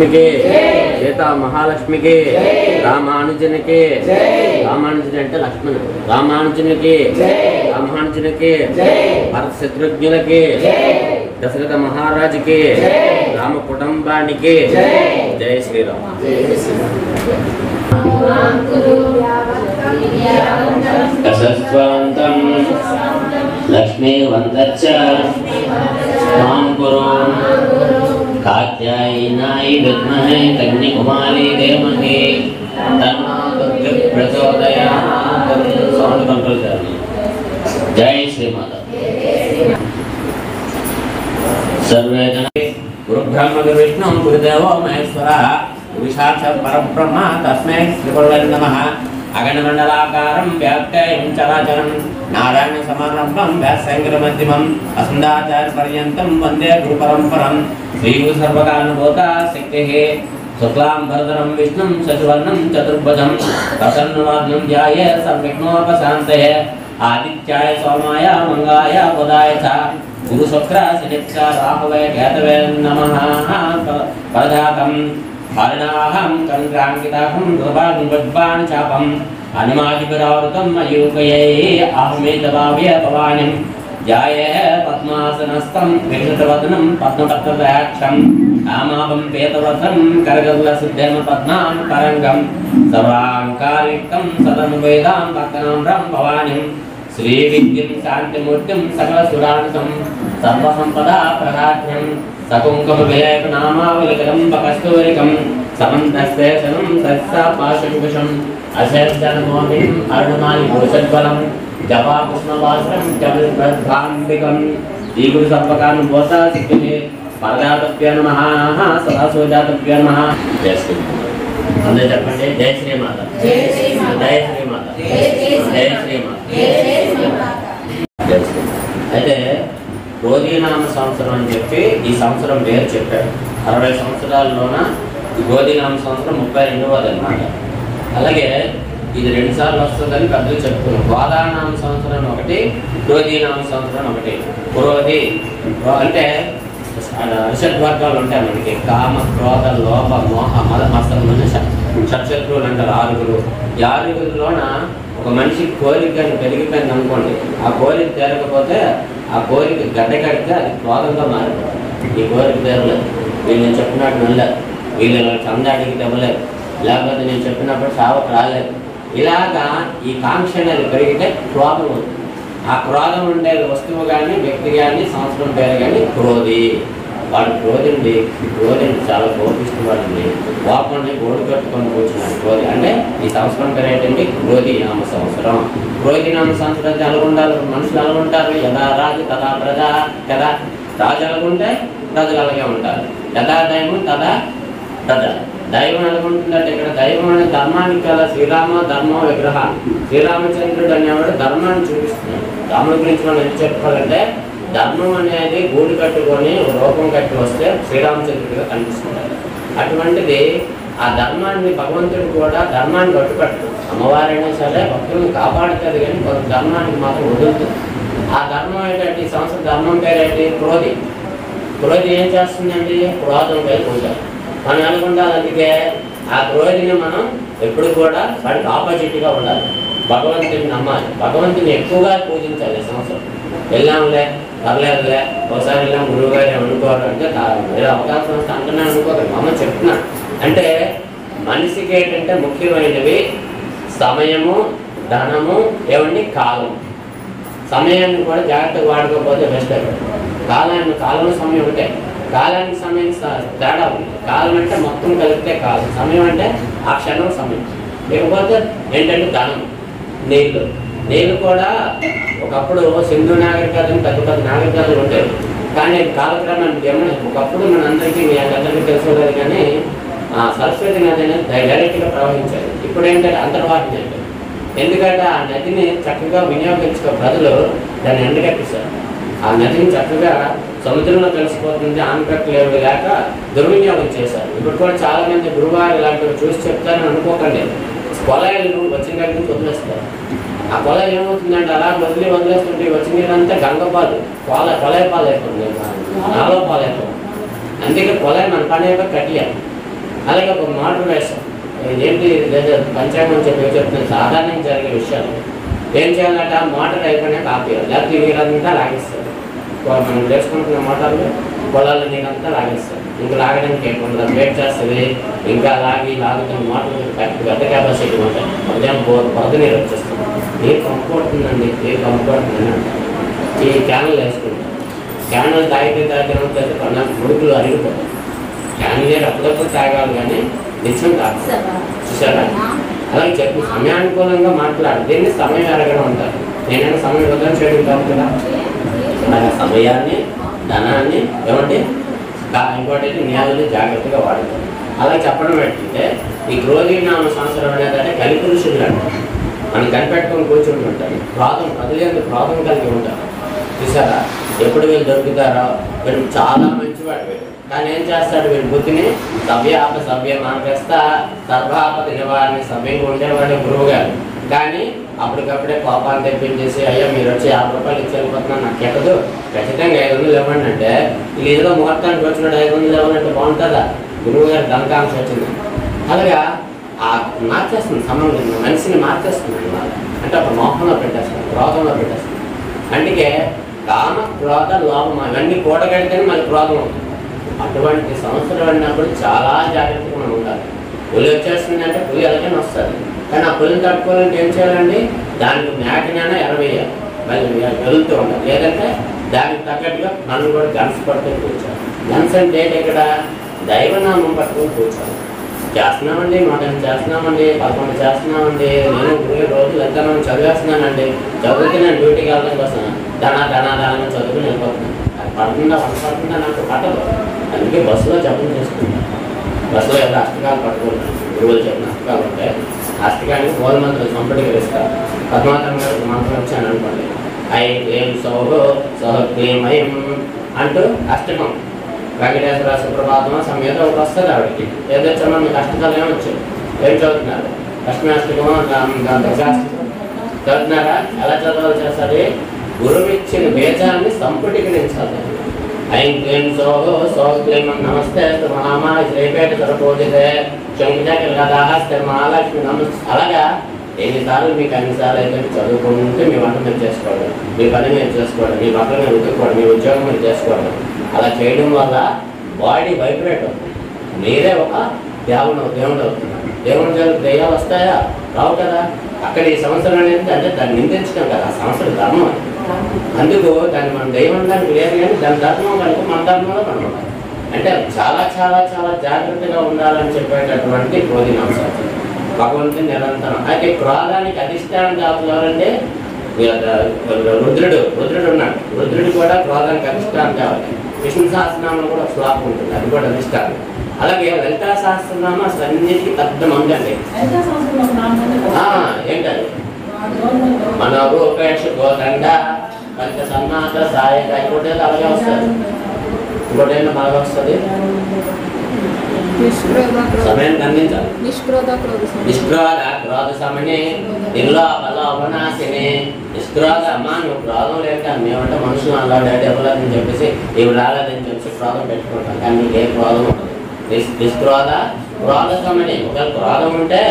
सीता महालक्ष्मी के रामानुजन के रामानुजन अंटे लक्ष्मण रामानुजन के रामानुजन के भरत शत्रुघ्न के दशरथ महाराज के राम कुटुंबानि के जय श्री राम। लक्ष्मीवन्तश्च मां कुरु कात्यायनाय विद्महे कन्याकुमारी धीमहि तन्नो दुर्गे प्रचोदयात्। साउंड कंट्रोल करनी। जय श्री माता। सर्वे जने गुरुब्रह्म गुरुविष्णु गुरुदेवो महेश्वरः गुरुसाक्षात् परब्रह्म तस्मै श्रीगुरवे नमः। अगणमंडलाकारं व्याप्तं चराचरं नारायण समारंभं व्यासशंकरमध्यमं अस्मदाचार्यपर्यन्तं वन्दे गुरुपरम्परं। श्रीगुरु सर्वकारणभूता शक्तिः शुक्लांबरधरं विष्णुं शशिवर्णं चतुर्भुजं प्रसन्नवदनं ध्यायेत् सर्वविघ्नोपशान्तये। आदित्याय सोमाय मंगलाय बुधाय च गुरु शुक्र शनिश्च राहवे केतवे नमः। प्रजातं हरणाहं चन्द्राङ्किताहं रूपान् चापं हनुमादिपुरावृतं मयूकये अहमेतभाव्य भवानीं ध्याये पद्मासनस्थं विकृतवदनं पद्मपत्रदयाक्षं कामाभं पेतव्रतं करगल्लसिद्धं पद्मां तरङ्गं सर्वाङ्कारयुक्तं सदनुवेदां भक्तनाम्रं भवानीं श्रीविद्यं शान्तिमूर्तिं सकलसुराणसं सर्वसम्पदा प्रदात्र्यं सकुङ्कुमविलेपनामावलिकलं कस्तूरिकं समन्तस्तेषनं सत्सापाशकुशम् अशेषजनमोहिनीं अरुणमालिभूषद्वलं जपापुष्पवासरं जपद्भाम्बिकं श्रीगुरुसर्वकारणभूता सिद्धिः परदातभ्यो नमः सदाशिवजातभ्यो नमः। जय श्री माता। అందరూ చెప్పండి జై శ్రీ మాత జై శ్రీ మాత జై శ్రీ మాత జై శ్రీ మాత జై శ్రీ మాత। అయితే గోధీనామ సంవత్సరం అని చెప్పి ఈ సంవత్సరం పేరు చెప్పాడు. 60 సంవత్సరాల్లోన గోధీనామ సంవత్సరం 32వది అన్నమాట. అలాగే ఇది 2 సార్లు వస్తుందని పెద్దలు చెప్తున్నాం. గోదానామ సంవత్సరం ఒకటి, గోధీనామ సంవత్సరం ఒకటి. పురోధి అంటే షడ్వర్గాలు ఉంటాయి మనకి. కామ క్రోధ లోభ మోహ మద మత్సరమైన షట్శత్రువులు అంటారు. 6 ఈ 6లోన ఒక మనిషి కోరిక పెరిగిపోయింది అనుకోండి, ఆ కోరిక తీరకపోతే ఆ కోరిక గడ్డ కడితే అది క్రోధంగా మారిపోతుంది. ఈ కోరిక తీరలేదు, వీళ్ళు నేను చెప్పినట్టు వెళ్ళలేదు, వీళ్ళు చందాడికి ఇవ్వలేదు, లేకపోతే నేను చెప్పినప్పుడు సావకు రాలేదు. ఇలాగా ఈ కాంక్ష అనేది పెరిగితే క్రోధం ఉంది. ఆ క్రోధం ఉండే వస్తువు కానీ వ్యక్తి కానీ సంవత్సరం పేరు కానీ క్రోధి. వాడు క్రోధుండి చాలా కోపిస్తున్నాడండి. కోపండి గోడు కట్టుకొని కూర్చున్నాడు క్రోధి. అంటే ఈ సంవత్సరం పేరు ఏంటండి క్రోధి నామ సంవత్సరం. క్రోధి నామ సంవత్సరం ఎలా ఉండాలి? మనుషులు ఎలా ఉంటారు? యథా రాజు తదా ప్రజ కదా. రాజు ఎలాగుంటే ప్రజలు అలాగే ఉంటారు. యథా దైవం తదా ప్రజ. దైవం ఎలాగుంటుందంటే ఇక్కడ దైవం అనే ధర్మానికి కదా. శ్రీరామ ధర్మ విగ్రహ. శ్రీరామచంద్రుడు అనేవాడు ధర్మాన్ని చూపిస్తున్నాడు. రాముడి గురించి మనం ఏం చెప్పుకోవాలంటే ధర్మం అనేది గూడు కట్టుకొని రూపం కట్టి వస్తే శ్రీరామచంద్రుడిగా కనిపిస్తున్నాడు. అటువంటిది ఆ ధర్మాన్ని భగవంతుడు కూడా ధర్మాన్ని కట్టుకట్టు. అమ్మవారైనా సరే భక్తులను కాపాడుతుంది కానీ కొంత ధర్మానికి మాత్రం వదులుతుంది. ఆ ధర్మం ఏంటంటే ఈ సంవత్సరం ధర్మం పేరేంటి? క్రోధి. క్రోధి ఏం చేస్తుందండి? క్రోధంపై పూజ. మనం అనుకుంటాం. అందుకే ఆ క్రోధిని మనం ఎప్పుడు కూడా వాడికి ఆపోజిట్గా ఉండాలి. భగవంతుని నమ్మాలి, భగవంతుని ఎక్కువగా పూజించాలి. సంవత్సరం వెళ్ళాంలే పర్లేదులే ఒకసారి వెళ్ళాం గురువు గారు అనుకోవాలి అంటే ఏదో అవకాశం వస్తే అంటున్నాను అనుకోకండి. అమ్మ చెప్తున్నాను అంటే మనిషికి ఏంటంటే ముఖ్యమైనవి సమయము, ధనము, ఏమండి కాలం. సమయాన్ని కూడా జాగ్రత్తగా వాడుకోకపోతే బెస్ట్ అయిపోయింది. కాలం సమయం ఉంటే కాలానికి సమయం తేడా ఉంది. కాలం అంటే మొత్తం కలిపితే కాలం, సమయం అంటే ఆ క్షణం సమయం. లేకపోతే ఏంటంటే ధనం, నీళ్ళు కూడా ఒకప్పుడు సింధు నాగరికతను పెద్ద పెద్ద నాగరికతలు ఉంటాయి. కానీ కాలక్రమాన్ని గమనించి ఒకప్పుడు మనందరికీ మీ అందరికీ తెలుసుకోలేదు కానీ సరస్వతి నది అనేది డైరెక్ట్గా ప్రవహించాలి. ఇప్పుడు ఏంటంటే అంతర్వాహిని అంటే ఎందుకంటే ఆ నదిని చక్కగా వినియోగించుకో ప్రజలు దాన్ని ఎండగట్టిస్తారు. ఆ నదిని చక్కగా సముద్రంలో కలిసిపోతుంది, ఆనకట్టలేవు లేక దుర్వినియోగం చేశారు. ఇప్పుడు కూడా చాలా మంది గురువారు ఇలాంటివి చూసి చెప్తారని అనుకోకండి. కొలాయిలు వచ్చిన దగ్గర నుంచి వదిలేస్తారు. ఆ కొలాయి ఏమవుతుందంటే అలా వదిలేస్తుంటే వచ్చిన నీరంతా గంగపాలు కొలాయి పాలు అయిపోతుంది, నాలో పాలు అయిపోతుంది. అందుకే కొలాయి మన పని అయిపోయి కట్టియాలి. అలాగే ఒక మోటార్ వేస్తాం, ఏంటి లేదా పంచాంగం చెప్పి చెప్తున్నాను, సాధారణంగా జరిగే విషయాలు. ఏం చేయాలంట, మోటార్ అయిపోయినాక ఆపేయాలి, లేకపోతే నీరంతా లాగేస్తారు. మనం వేసుకుంటున్న మోటార్లు పొలాల్లో నీరంతా లాగేస్తారు. ఇంకా లాగడానికి ఏమన్నా వెయిట్ చేస్తుంది, ఇంకా లాగుతున్న మోటార్లు పెద్ద కెపాసిటీ ఉంటాయి. ఉదయం పొద్దు నీరు వచ్చేస్తుంది, నీరు కంపుకొడుతుందండి, నీరు కంపుకొడుతుందని ఈ క్యాన్లు వేసుకుంటాం. క్యాన్లు తాగితే ముడుకులు అరిగిపోతాయి. క్యాన్ నీరు అప్పుడప్పుడు తాగాలి కానీ నిత్యం తాగుతారు. చూసారా? అలాగే చెప్పి సమయానుకూలంగా మాట్లాడు, దీన్ని సమయం అరగడం అంటారు. నేనైనా సమయం వృధా చేయడం కాదు కదా, అలాగే సమయాన్ని, ధనాన్ని ఏమంటే ఇంకోటి న్యాయాలు జాగ్రత్తగా వాడతారు. అలా చెప్పడం ఏంటంటే ఈ క్రోధీనామ సంవత్సరం అనేది కలిపురుషులు అంటారు. మనం కనిపెట్టుకొని కూర్చుని ఉంటారు, క్రోధం కదిలేందుకు క్రోధం కలిగి ఉంటారు. చూసారా? ఎప్పుడు వీళ్ళు దొరుకుతారో, వీళ్ళు చాలా మంచివాడు వీడు, కానీ ఏం చేస్తాడు, వీడి బుద్ధిని సభ్యం మానేస్తా సర్వాపతి నివారణ సభ్యంగా ఉండేవాడు గురువు గారు. కానీ అప్పటికప్పుడే కోపాన్ని తెప్పించేసి, అయ్యా మీరు వచ్చి 50 రూపాయలు ఇచ్చి వెళ్ళిపోతున్నాను, నాకు ఎక్కదు, ఖచ్చితంగా 500 ఇవ్వండి అంటే, వీళ్ళు ఏదో ముహూర్తానికి వచ్చినాడు 500 ఇవ్వాలంటే బాగుంటుందా? గురువు గారు దంకాంశ వచ్చింది. అలాగా మార్చేస్తుంది, సమయం మనిషిని మార్చేస్తుంది అన్నమాట. అంటే ఒక మోహంలో పెట్టేస్తుంది, క్రోధంలో పెట్టేస్తుంది. అందుకే కామ క్రోధ లోపం అవన్నీ కూడగడితేనే మళ్ళీ క్రోధం అవుతుంది. అటువంటి సంవత్సరం అన్నప్పుడు చాలా జాగ్రత్తగా మనం ఉండాలి. పులి వచ్చేస్తుందంటే పులి అలాగే వస్తుంది, కానీ ఆ పులిని తట్టుకోవాలంటే ఏం చేయాలండి, దానికి మేకనైనా ఎరవేయాలి, మళ్ళీ వెళ్తూ ఉండాలి. లేదంటే దానికి తగ్గట్టుగా మనం కూడా గన్స్ పట్టుకొని కూర్చోాలి. గన్స్ అంటే ఇక్కడ దైవనామం పట్టుకొని కూర్చోాలి. చేస్తున్నామండి, 108 చేస్తున్నామండి, 11 చేస్తున్నామండి, నేను 20 రోజులు ఎంతమంది చదివేస్తున్నానండి, చదివితే నేను డ్యూటీకి వెళ్ళడానికి వస్తాను, దానంగా చదువుకుని వెళ్ళిపోతున్నాను. అది పడుతుందా నాకు పట్టదు. అందుకే బస్సులో జపం చేసుకుంటాను. బస్సులో ఏదో అష్టకాలు పట్టుకుంటాను, గురువులు చెప్పిన అష్టకాలు ఉంటాయి. అష్టకానికి మూల మంత్రులు సంపటీకరిస్తారు. పద్మావతం గారికి మంత్రం వచ్చాను అనుకోండి, ఐం సౌహో సౌక్లీమయం అంటూ అష్టకం వెంకటేశ్వర సుప్రభాతం సమేత ఒకటి వస్తుంది. ఆవిడకి ఏదొచ్చామో మీకు అష్టకాలు ఏమొచ్చాయి, ఏం చదువుతున్నారు? అష్టమాష్టకమో దశాష్టకం చదువుతున్నారా? ఎలా చదవాలి చేస్తుంది, గురువు ఇచ్చిన బీజాన్ని సంపుటీకరించాలి. ఐం క్లీం సోహో సౌక్లీమం నమస్తే మహామా శ్రీపేట సరపోజితే శంకుజాస్తే మహాలక్ష్మి నమస్తే. అలాగా ఎన్నిసార్లు మీకు అన్నిసార్లు అయితే చదువుకుంటే మీ వంట మీరు చేసుకోవడం, మీ పని మీరు చేసుకోవడం, మీ బట్టలు మీరు ఉతుక్కోవడం, మీ ఉద్యోగం మీరు చేసుకోవడం. అలా చేయడం వల్ల బాడీ వైబ్రేట్ అవుతుంది. మీరే ఒక దేవుడు అవుతున్నారు. దేవుడు దెయ్యాలు వస్తాయా? రావు కదా. అక్కడ ఈ సంవత్సరం అనేది అంటే దాన్ని నిందించడం కదా, ఆ సంవత్సరం ధర్మం. అందుకు దాన్ని మనం దైవం దానికి లేదు, కానీ దాని ధర్మం కనుక మన ధర్మంలో మనం అంటే చాలా చాలా చాలా జాగ్రత్తగా ఉండాలని చెప్పేటటువంటి క్రోధీనాంశాలు భగవంతుని నిరంతరం. అయితే క్రోధానికి అధిష్టానం కావాలంటే రుద్రుడు ఉన్నాడు. రుద్రుడు కూడా క్రోధానికి అధిష్టానం కావాలి. విష్ణు సహస్రనామంలో కూడా శ్లోకం ఉంటుంది, అది కూడా అధిష్టానం. అలాగే లలితా సహస్రనామం అసలు అన్నిటికీ పెద్ద మంది అండి. ఏంటది? మనోరూపేక్ష గోదండ పంచ సన్మాత సాయక ఇంకోటి అలాగే వస్తుంది. ఇంకోటి ఏంటో బాగా వస్తుంది, సమయాన్ని అందించాలి. నిష్క్రోధ క్రోధ సమనే నిర్లోభనాశిని. నిష్క్రోధ అమ్మా నువ్వు క్రోధం లేక మేమంటే మనుషులు అల్లాడే ఎవరని చెప్పేసి ఇవి రాలేదని చెప్పేసి క్రోధం పెట్టుకుంటాం, కానీ నీకు ఏ క్రోధం ఉండదు. నిష్క్రోధ క్రోధ సమనే. ఒకవేళ క్రోధం ఉంటే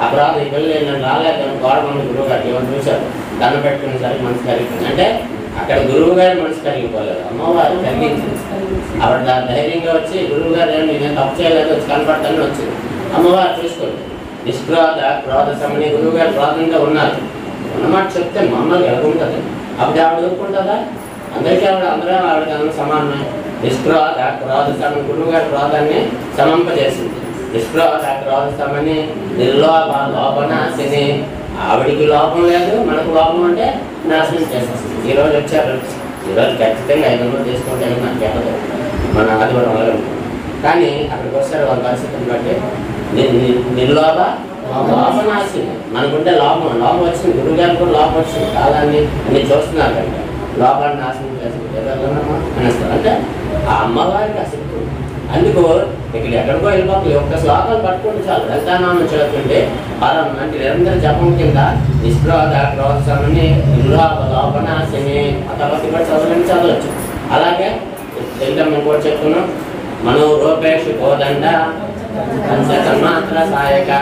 ఆ క్రోధం ఈ పిల్లలు నేను రాలేదని గోడ మంది గురువు గారికి ఎవరు చూశారు, దండ పెట్టుకునేసరికి మనసు కరిగింది. అంటే అక్కడ గురువు గారు మనసు కరిగిపోలేదు, అమ్మవారు కరిగించింది. ఆవిడ ధైర్యంగా వచ్చి గురువు గారు నేను తప్పు చేయలేదు వచ్చి కనపడతానని వచ్చింది. అమ్మవారు చూసుకోండి. నిష్క్రోధ క్రోధ సమని. గురువు గారు క్రోధంగా ఉన్నారు అన్నమాట చెప్తే మమ్మల్ని ఎలాగుంటుంది, అప్పుడు ఆవిడ ఊరుకుంటుందా? అందరికీ అందరూ ఆవిడకి సమానమే. నిష్క్రోధ క్రోధ సమని. గురువు గారి క్రోధాన్ని సమంపజేసింది. నిష్క్రోధ క్రోధ సమని నిర్లోభనాశిని. ఆవిడికి లోపం లేదు, మనకు లోపం అంటే నాశనం చేసేస్తుంది. ఈరోజు వచ్చారు, ఈరోజు ఖచ్చితంగా 500 తీసుకుంటే నాకు చెప్పదు, మన ఆదివారం వల్ల. కానీ అక్కడికి వస్తారు వాళ్ళ పరిస్థితిని బట్టి లోపనాశిని. మనకుంటే లోపం వచ్చింది, గురువు గారికి కూడా లోపం వచ్చింది. కాలాన్ని అన్ని చూస్తున్నారు కంటే లోపాన్ని నాశనం చేస్తారు అంటే ఆ అమ్మవారికి అసలు. అందుకు ఇక్కడ ఎక్కడికో వెళ్ళిపోతుంది, ఒక్క శ్లోకాలు పట్టుకుంటే చాలు. లలితానామం చదువుతుంటే పరం అంటే నిరంతర జపం కింద నిష్క్రోధ క్రోధ సమని లోపనాశిని ఆ తర్వాత కూడా చదవచ్చు. అలాగే ఇంకోటి చెప్తున్నాం, మనోరూపేక్ష గోదండ తన్మాత్ర సాయక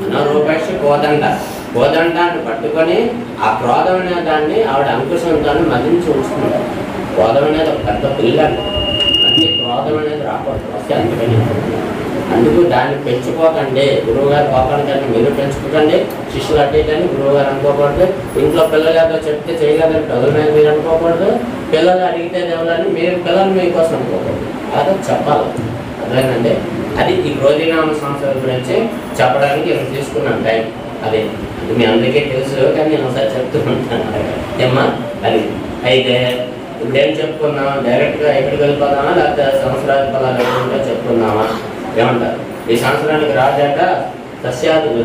మనోరూపక్ష కోదండ. కోదండాన్ని పట్టుకొని ఆ క్రోధం అనే దాన్ని ఆవిడ అంకుశంతో మదించి ఉంచుతుంది. క్రోధం అనేది ఒక పెద్ద పిల్లండి, అన్ని క్రోధం అనేది రాకూడదు, వస్తే అందుకని. అందుకు దాన్ని పెంచుకోకండి. గురువుగారు కోపడకండి, మీరు పెంచుకోకండి. శిష్యులు అడ్డేయకండి, గురువుగారు అనుకోకూడదు. ఇంట్లో పిల్లగారితో చెప్తే చేయలేదని పిల్లల మీద మీరు అనుకోకూడదు. పిల్లలు అడిగితే దేవులని మీరు పిల్లలు మీకోసం అనుకోకూడదు. అదే చెప్పాలి, అదేనండి. అది ఈ క్రోధీనామ సంవత్సరం గురించి చెప్పడానికి నేను తీసుకున్నాను టైం. అదే మీ అందరికీ తెలుసు, కానీ నేను ఒకసారి చెప్తూ ఉంటాను ఏమ్మా. అది అయితే ఇప్పుడేం చెప్పుకున్నాం, డైరెక్ట్గా ఎక్కడికి వెళ్ళిపోదామా లేకపోతే సంవత్సరాల ఫలాలు ఎక్కడుంటో చెప్పుకున్నామా? ఏమంటారు? ఈ సంవత్సరానికి రాజాట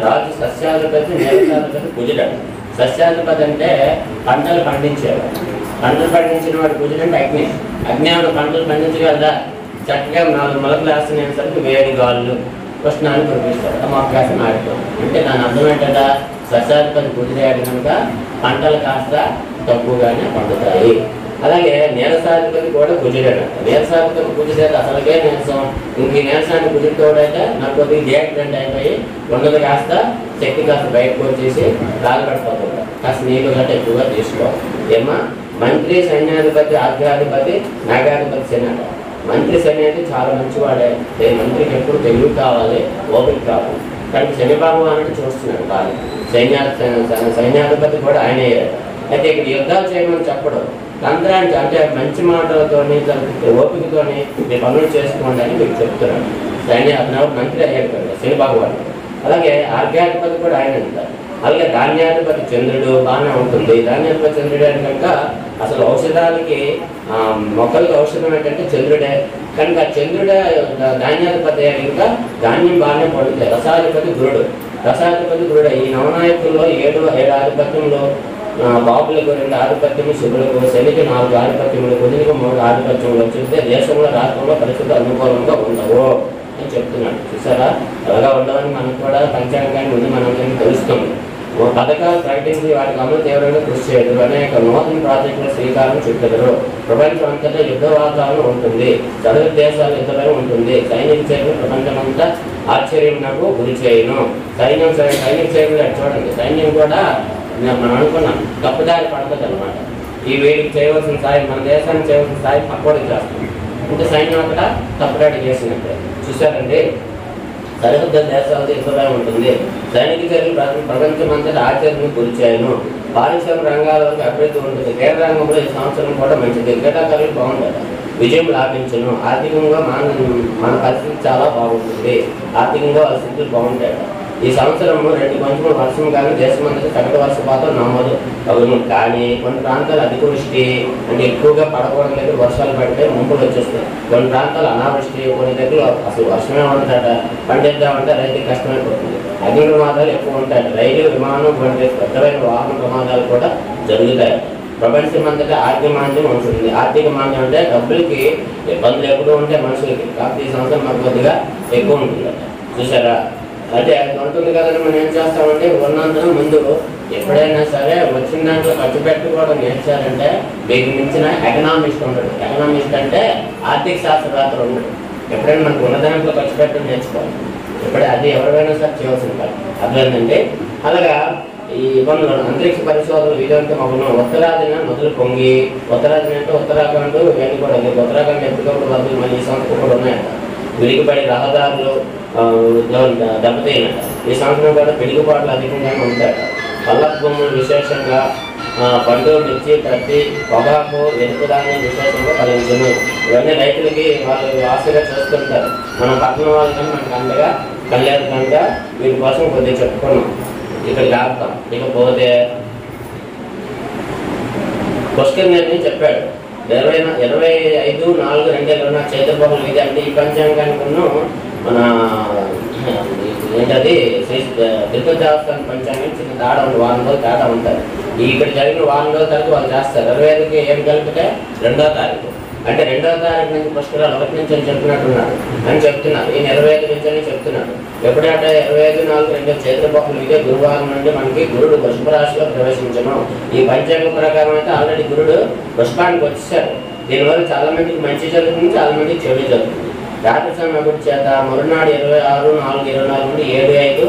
రాజు సస్యాధిపతి, నేలసాధిపతి కుజుడు. సస్యాధిపతి అంటే పంటలు పండించేవాడు. పంటలు పండించిన వాడు కుజుడు అంటే అగ్ని. అగ్ని ఆవిడ పంటలు పండించగలదా? చక్కగా 4 మొలకలు వేస్తున్నేసరికి వేడి గాళ్ళు కృష్ణాన్ని కురిపిస్తాడు. ఆ మొక్కసం ఆడిపోతుంది. అంటే దాని అర్థం ఏంటంటే సస్యాధిపతి కుజుడు కనుక పంటలు కాస్త తక్కువగానే పండుతాయి. అలాగే నీరసాధిపతి కూడా కుజుడేట. నీరసాధిపతి కుజుడైతే అసలుకే నీరసం. ఇంక ఈ నీరసాన్ని కుజుడితోడైతే నాకు కొద్దిగా డియాక్సిడెంట్ అయిపోయి ఉన్నది కాస్త శక్తి కాస్త బయటకు వచ్చేసి రాలిపడిపోతుంది. కాస్త నీళ్ళు గట్ట ఎక్కువగా తీసుకోవాలి. ఏమా మంత్రి, సైన్యాధిపతి, ఆధ్యాధిపతి, నాగాధిపతి శని అంట. మంత్రి శని అయితే చాలా మంచివాడే. మంత్రికి ఎప్పుడు తెలివి కావాలి, ఓపిక కావాలి. కానీ శని భగవానుడు చూస్తున్నాడు బాగా. సైన్యాధిపతి కూడా ఆయనే. అయితే ఇక్కడ యుద్ధాలు చేయమని చెప్పడం, తంత్రానికి అంటే మంచి మాటలతోని ఓపికతోని మీ పనులు చేసుకోండి అని మీకు చెప్తున్నాను. మంత్రి అయ్యాడు కదా శని భగవానుడు. అలాగే ఆర్ఘ్యాధిపతి కూడా ఆయన అంటారు. అలాగే ధాన్యాధిపతి చంద్రుడు బాగానే ఉంటుంది. ధాన్యాధిపతి చంద్రుడు అని కనుక అసలు ఔషధాలకి మొక్కలకి ఔషధం ఏంటంటే చంద్రుడే. కనుక చంద్రుడే ధాన్యాధిపతి అయ్యాక ఇంకా ధాన్యం బాగానే పడుతుంది. రసాధిపతి గురుడు. రసాధిపతి గురుడు. ఈ నవనాయకుల్లో 7 ఆధిపత్యంలో బాబులకు 2 ఆధిపత్యము, శుభులకు, శనికి 4 ఆధిపత్యములు, కుజునికి 3 ఆధిపత్యములు వచ్చితే దేశంలో రాష్ట్రంలో పరిస్థితులు అనుకూలంగా ఉండవు అని చెప్తున్నాడు. చూసారా? అలాగా ఉండవని మనకు కూడా పంచాంగాన్ని ముందు మనందరికీ తెలుస్తుంది. పథకాలు ప్రకటించి వాటికి అమలు తీవ్రంగా కృషి చేయరు. అనేక నూతన ప్రాజెక్టుల శ్రీకారం చుట్టెదరు. ప్రపంచం అంతటా యుద్ధ వాతావరణం ఉంటుంది. చదువు దేశాల యుద్ధమే ఉంటుంది. సైనిక చర్యలు ప్రపంచమంతా ఆశ్చర్యం నాకు గురి చేయను. సైనిక చర్యలు చూడండి, సైన్యం కూడా మనం అనుకున్నాం తప్పుదారి పడుతుంది అనమాట. ఈ వేడికి చేయవలసిన సాయం, మన దేశానికి చేయవలసిన సాయం పక్కోడికి చేస్తాం. అంటే సైన్యం అక్కడ తప్పుదాడి చేసినట్టే. చూసారండి, సరిహద్దు దేశాలతో యుద్ధమే ఉంటుంది. సైనిక చర్యలు ప్రపంచం అంతటా ఆశ్చర్యం గురి చేయను. పారిశ్రామిక రంగాల వరకు అభివృద్ధి ఉంటుంది. క్రీడా రంగంలో ఈ సంవత్సరం కూడా మంచిది. క్రీడాకారులు బాగుంటుంది, విజయం లాభించను. ఆర్థికంగా మన పరిస్థితి చాలా బాగుంటుంది. ఆర్థికంగా వాళ్ళ స్థితులు బాగుంటాయి. ఈ సంవత్సరం 2 కొంచెం వర్షం కానీ దేశమంతా సగటు వర్షపాతం నమోదు అవును. కానీ కొన్ని ప్రాంతాలు అతివృష్టి అంటే ఎక్కువగా పడకూడని దగ్గర వర్షాలు పడితే ముంపులు వచ్చేస్తాయి. కొన్ని ప్రాంతాలు అనావృష్టి, కొన్ని దగ్గర అసలు వర్షమే ఉంటుందట. పండిద్దామంటే రైతుకి కష్టమైపోతుంది. అగ్ని ప్రమాదాలు ఎక్కువ ఉంటాయి. రైలు, విమానం వంటి పెద్దమైన వాహన ప్రమాదాలు కూడా జరుగుతాయి. ప్రపంచం అంతటా ఆర్థిక మాంద్యం ఉంటుంది. ఆర్థిక మాంద్యం అంటే డబ్బులకి ఇబ్బందులు ఎప్పుడు ఉంటే మనుషులకి, కాకపోతే ఈ సంవత్సరం మనకు కొద్దిగా ఎక్కువ ఉంటుందట. చూసారా? అంటే అది ఉంటుంది కదండి. మనం ఏం చేస్తామంటే ఉన్నంతరం ముందు ఎప్పుడైనా సరే వచ్చిన దాంట్లో ఖర్చు పెట్టుకోవడం నేర్చారంటే మీకు మించిన ఎకనామిస్ట్ ఉండడు. ఎకనామిస్ట్ అంటే ఆర్థిక శాస్త్రవేత్తలు ఉండడు. ఎప్పుడైనా మనకు ఉన్న దాంట్లో ఖర్చు పెట్టడం నేర్చుకోవాలి. ఎప్పుడే అది ఎవరైనా సరే చేయవలసిన కాదు. అర్థమైందండి. అలాగా ఈ ఇబ్బందులు అంతరిక్ష పరిశోధనలు ఇదంతా మాకు ఉత్తరాదిన మొదలు పొంగి, ఉత్తరాదిన అంటే ఉత్తరాఖండ్ ఇవన్నీ కూడా ఉత్తరాఖండ్ ఎప్పటికప్పుడు వద్దు మళ్ళీ ఈ సంవత్సరం కూడా ఉన్నాయంట. విరిగిపడి రహదారులు దెబ్బతీయనట. ఈ సంవత్సరం కూడా పిడుగుపాట్లు అధికంగానే ఉంటాయట. పల్లపు భూములు విశేషంగా పండు, మిర్చి, ప్రతి, పొగాకు, ఎరుపు ధాన్యం విశేషంగా ఫలించును. ఇవన్నీ రైతులకి వాళ్ళు ఆశగా చేస్తుంటారు. మన పట్టణం వాళ్ళు కానీ మనకు అంతగా కలిలేదు కనుక వీటి కోసం కొద్దిగా చెప్పుకున్నాం. ఇక్కడ లాభం. ఇకపోతే పుష్కర్ చెప్పాడు 25/4/2024 చైత్రబహుళ విధి అంటే ఈ పంచాంగానికి మన ఏంటది తిరుపతి దేవస్థానం పంచాంగం చిన్న తేడా ఉంది. 1 రోజులు తేడా ఉంటుంది. ఇక్కడ జరిగిన 1 రోజుల తర్వాత వాళ్ళు చేస్తారు. 25కి ఏం కలిపితే 2వ తారీఖు అంటే 2వ తారీఖు నుంచి పుష్కరాలు 1 నుంచి అని చెప్పినట్టున్నారు అని చెప్తున్నారు. ఈయన 25 నుంచి అని చెప్తున్నారు. ఎప్పుడంటే 25/4/2024 చైత్రబహుళ విధి గురువారం నుండి మనకి గురుడు వృషభ రాశిలో ప్రవేశించను. ఈ పంచాంగం ప్రకారం అయితే ఆల్రెడీ గురుడు వృషభానికి వచ్చేసారు. దీనివల్ల చాలా మందికి మంచి జరుగుతుంది, చాలా మందికి చెడు జరుగుతుంది. రాత్రి సమయం చేత మరునాడు 26/4/24 నుండి 7/5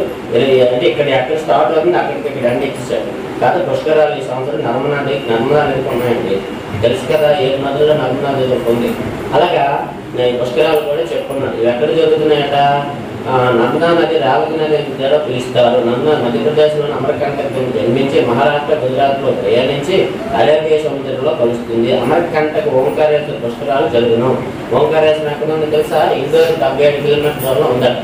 అంటే ఇక్కడ ఎక్కడ స్టార్ట్ అవుతుంది అక్కడికి ఇక్కడ ఎండ్ ఇచ్చేసాడు. కాదు పుష్కరాలు ఈ సంవత్సరం నర్మదా నదికి ఉన్నాయండి. తెలుసు కదా 7 నదుల్లో నర్మదా నది ఉంది. అలాగా నేను పుష్కరాలు కూడా చెప్పుకున్నాను. ఇవి ఎక్కడ జరుగుతున్నాయట? నర్మదా నది రావతి నది కూడా పిలుస్తారు. నర్మదా మధ్యప్రదేశ్లోని అమరకంటక్ జన్మించి మహారాష్ట్ర గుజరాత్లో ప్రయాణించి అరేబియా సముద్రంలో కలుస్తుంది. అమరకంటక్ ఓంకారేశ్వర పుష్కరాలు జరుగును. ఓంకారేశ్వరం ఎక్కడ ఉంది తెలుసా? 77 కిలోమీటర్ల దూరంలో ఉందట.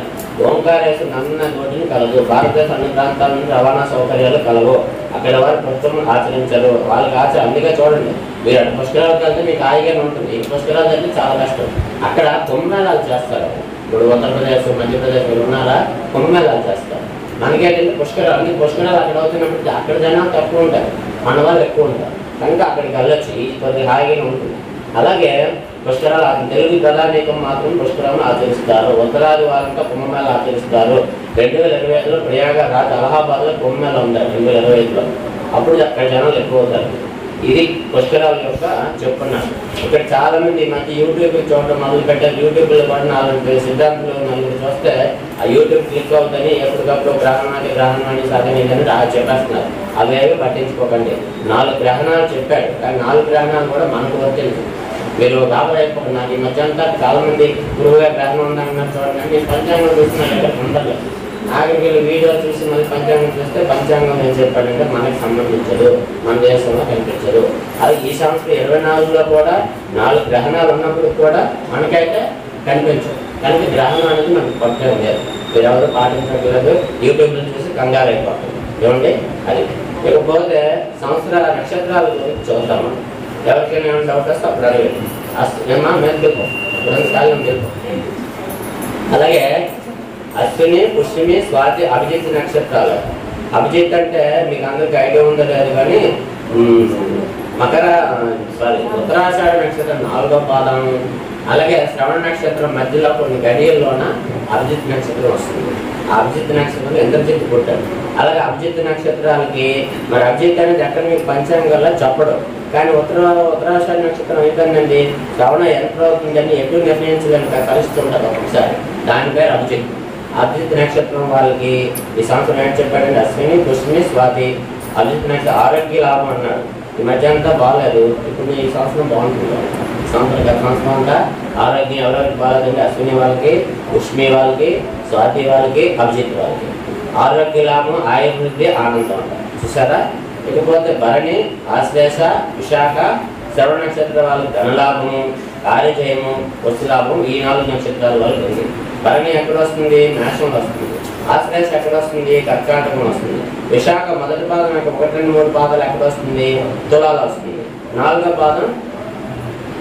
ఓంకారేశ్వర నర్మదా నోటిని కలదు. భారతదేశ అన్ని ప్రాంతాల నుండి రవాణా సౌకర్యాలు కలవు. అక్కడ వారు పుష్కరం ఆచరించారు. వాళ్ళకి అందుకే చూడండి, మీరు అటు పుష్కరాలకు వెళ్తే మీకు హాయిగానే ఉంటుంది. ఈ పుష్కరాలు అంటే చాలా కష్టం. అక్కడ కుంభమేళాలు చేస్తారు. ఇప్పుడు ఉత్తరప్రదేశ్ మధ్యప్రదేశ్ మీరు ఉన్నారా, కుంభమేళాలు చేస్తారు. మనకేంటంటే పుష్కరాలు అన్ని పుష్కరాలు అక్కడ అవుతున్నప్పుడు అక్కడ జనాలు తక్కువ ఉంటారు, మన వాళ్ళు ఎక్కువ ఉంటారు. కనుక అక్కడికి వెళ్ళొచ్చి కొద్దిగా హాయిగానే ఉంటుంది. అలాగే పుష్కరాలు తెలుగు ప్రధానికం మాత్రం పుష్కరాలను ఆచరిస్తారు. ఉత్తరాది వారంతా కుంభమేళ ఆచరిస్తారు. 2025లో ప్రయాగరాజ్ అలహాబాద్లో కుంభమేళ ఉండాలి 2025లో. అప్పుడు అక్కడ జనాలు ఎక్కువ అవుతారు. ఇది పుష్కరాల యొక్క చెప్పున్నాను. ఇక్కడ చాలా మంది ఈ మధ్య యూట్యూబ్ చూడటం మొదలు పెట్టారు. యూట్యూబ్లో కూడా 4 సిద్ధాంతులు 4 చూస్తే ఆ యూట్యూబ్ క్లిక్ అవుతుంది. ఎప్పటికప్పుడు గ్రహణాన్ని సాధనని చెప్పేస్తున్నారు. అవేవి పట్టించుకోకండి. 4 గ్రహణాలు చెప్పాడు, కానీ 4 గ్రహణాలు కూడా మనకు వర్తించదు. మీరు కాబోయేప్పుడు నాకు ఈ మధ్య అంతా చాలా మంది గురువుగా గ్రహణం ఉందన్నారు చూడండి. నేను పంచాంగం చూస్తున్నాను, ఎక్కడ ఉండదు. ఆఖరికి వీడియో చూసి మళ్ళీ పంచాంగం చూస్తే పంచాంగం ఏం చెప్పాడంటే మనకు సంబంధించదు, మన దేశంలో కనిపించదు. అది ఈ సంవత్సరం 24లో కూడా 4 గ్రహణాలు ఉన్నప్పుడు కూడా మనకైతే కనిపించదు. కనుక గ్రహణం అనేది మనకు పట్టడం లేదు. మీరు ఎవరు పాటించట్లేదు, యూట్యూబ్లో చూసి కంగారు అయిపోతుంది. ఏమండి అది. ఇకపోతే సంవత్సర నక్షత్రాల గురించి చూద్దాము. ఎవరికైనా ఏమైనా డౌట్ వస్తే అప్పుడు అడిగారు ఏమా మేము తెలుపు కాలం తెలుపు. అలాగే అశ్విని, పుష్యమి, స్వాతి, అభిజిత్ నక్షత్రాలు. అభిజిత్ అంటే మీకు అందరికి ఐడియా ఉందో లేదు, కానీ ఉత్తరాషాఢ నక్షత్రం 4వ పాదం. అలాగే శ్రవణ నక్షత్రం మధ్యలో కొన్ని గడియల్లోన అభిజిత్ నక్షత్రం వస్తుంది. ఆ అభిజిత్ నక్షత్రం ఇంద్రజిత్ పుట్టాడు. అలాగే అభిజిత్ నక్షత్రాలకి మరి అభిజిత్ అనేది ఎక్కడ మీకు పంచాంగంలో చెప్పడం, కానీ ఉత్తరాషాఢ నక్షత్రం అయిపోయిందండి. శ్రవణ ఎంత అవుతుందని ఎప్పుడు నిర్ణయించలేక కలుస్తుంటారు ఒకసారి. దాని పేరు అభిజిత్. అభిజిత్ నక్షత్రం వాళ్ళకి ఈ సంవత్సరం ఏం చెప్పాడంటే అశ్విని, పుష్యమి, స్వాతి. అభిజిత్ నక్షత్రం ఆరోగ్య లాభం అన్నాడు. ఈ మధ్య అంతా బాగాలేదు, ఇప్పుడు ఈ సంవత్సరం బాగుంటుంది. సంవత్సరం గత సంవత్సరం అంతా ఆరోగ్యం ఎవరెవరికి బాగాలేదంటే అశ్విని వాళ్ళకి, పుష్మి వాళ్ళకి, స్వాతి వాళ్ళకి, అభిజిత్ వాళ్ళకి. ఆరోగ్య లాభం, ఆయుర్వృద్ధి, ఆనందం అంటారు. చూసారా? ఇకపోతే భరణి, ఆశ్లేష, విశాఖ, శ్రవణ నక్షత్ర వాళ్ళకి ధనలాభము, కార్యజయము, వస్తులాభం. ఈ 4 నక్షత్రాల వాళ్ళకి ఉంది. భరణి ఎక్కడ వస్తుంది? మేషంలో వస్తుంది. ఆశ్లేష ఎక్కడ వస్తుంది? కర్కాటకం వస్తుంది. విశాఖ మొదటి పాదం యొక్క 1, 2, 3 పాదాలు ఎక్కడ వస్తుంది? తులాలో వస్తుంది. 4వ పాదం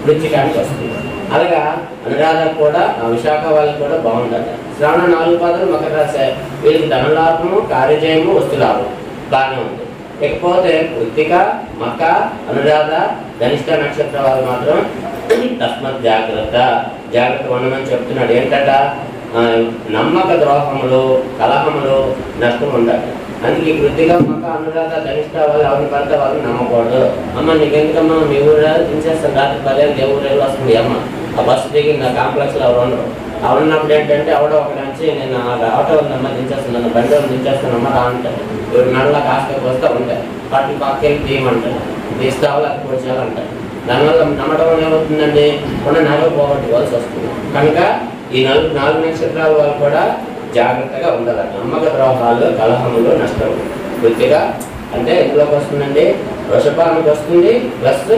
వృచ్చికానికి వస్తుంది. అలాగా అనురాధ కూడా విశాఖ వాళ్ళకి కూడా బాగుంటుంది. శ్రవణ 4 పాదాలు మకర రాశి. వీళ్ళకి ధనలాభము, కార్యజయము, వస్తులాభం బాగానే ఉంది. ఇకపోతే కృత్తిక, మక, అనురాధ, ధనిష్ట నక్షత్ర వాళ్ళు మాత్రం తస్మత్ జాగ్రత్త ఉండమని చెప్తున్నాడు. ఏంటట? నమ్మక ద్రోహములు, కలహములు, నష్టం ఉండాలి. అందుకే కృత్తిక, మక, అనురాధ, ధనిష్ట వాళ్ళు ఎవరిని పడితే వాళ్ళని నమ్మకూడదు. అమ్మ నీకెందుకమ్మా మీ ఊరు దించేస్తాను, రాత్రి 10 ఏ ఊరు వస్తుంది అమ్మ. ఆ బస్సు దిగి నా కాంప్లెక్స్లో ఎవరు ఉండరు. అవునప్పుడు ఏంటంటే ఎవడో ఒకటి నుంచి నేను ఆటో ఉందమ్మా దించేస్తున్నాను, బండి దించేస్తానమ్మా రా అంటారు. ఇప్పుడు మెడలో కాస్త వస్తూ ఉంటాయి. వాటిని పక్కకి తీయమంటారు, తీస్తావా లేకపోతే చేయాలంటారు. దానివల్ల నమ్మడం ఏమవుతుందండి? ఉన్న నగలు పోగొట్టుకోవాల్సి వస్తుంది. కనుక ఈ 4 నక్షత్రాల వాళ్ళు కూడా జాగ్రత్తగా ఉండాలి. నమ్మక ద్రోహాలు, కలహములు, నష్టం. పూర్తిగా అంటే ఎందులోకి వస్తుందండి? వృషభానికి వస్తుంది, ప్లస్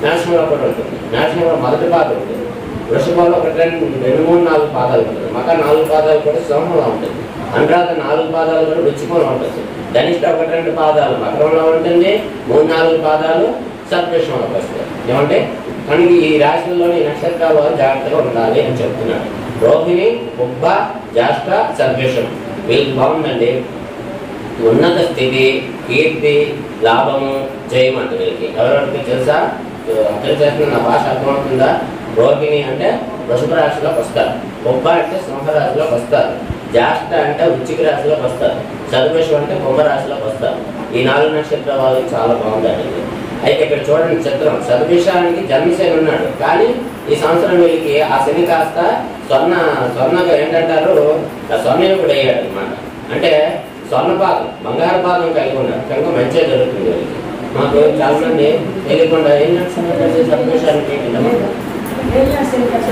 నేషనల్లో కూడా ఉంటుంది. నేషనల్లో మొదటి పాదం ఉంటుంది. వృషభంలో 1, 2, 3, 4 పాదాలు ఉంటుంది. మక 4 పాదాలు కూడా సింహంలో ఉంటుంది. అనురాధ 4 పాదాలు కూడా వృచ్చికంలో ఉంటుంది. ధనిష్ట 1, 2 పాదాలు మకరంలో ఉంటుంది. 3, 4 పాదాలు సర్పేషంలోకి వస్తాయి. ఏమంటే మనకి ఈ రాశుల్లోని నక్షత్రాల వారు జాగ్రత్తగా ఉండాలి అని చెప్తున్నాడు. రోహిణి, పుబ్బ, జ్యేష్ఠ, సర్పేషం వీళ్ళకి బాగుందండి. ఉన్నత స్థితి, కీర్తి, లాభము, జయం అంటే వీళ్ళకి. ఎవరెవరికి తెలుసా? అర్థం చేస్తున్న నా భాష అర్థమవుతుందా? రోహిణి అంటే వృషభ రాశిలోకి వస్తారు. పుబ్బ అంటే సింహరాశిలోకి వస్తారు. జ్యేష్ఠ అంటే వృశ్చిక రాశిలోకి వస్తారు. సర్వేశ్వరం అంటే కుంభరాశిలోకి వస్తారు. ఈ 4 నక్షత్రాల వాళ్ళకి చాలా బాగుందండి. అయితే ఇక్కడ చూడండి చిత్రం. సర్వేశానికి జన్మశని ఉన్నాడు, కానీ ఈ సంవత్సరం వీళ్ళకి ఆ శని కాస్త స్వర్ణగా ఏంటంటారు, స్వర్ణయుగుడు అయ్యాడు అనమాట. అంటే స్వర్ణపాదం, బంగారు పాదం కలిగి ఉన్నాడు కనుక మంచిగా జరుగుతుంది. మాకు చాలా మంది తెలియకుండా ఏం నడుస్తున్నట్టు సంతోషానికి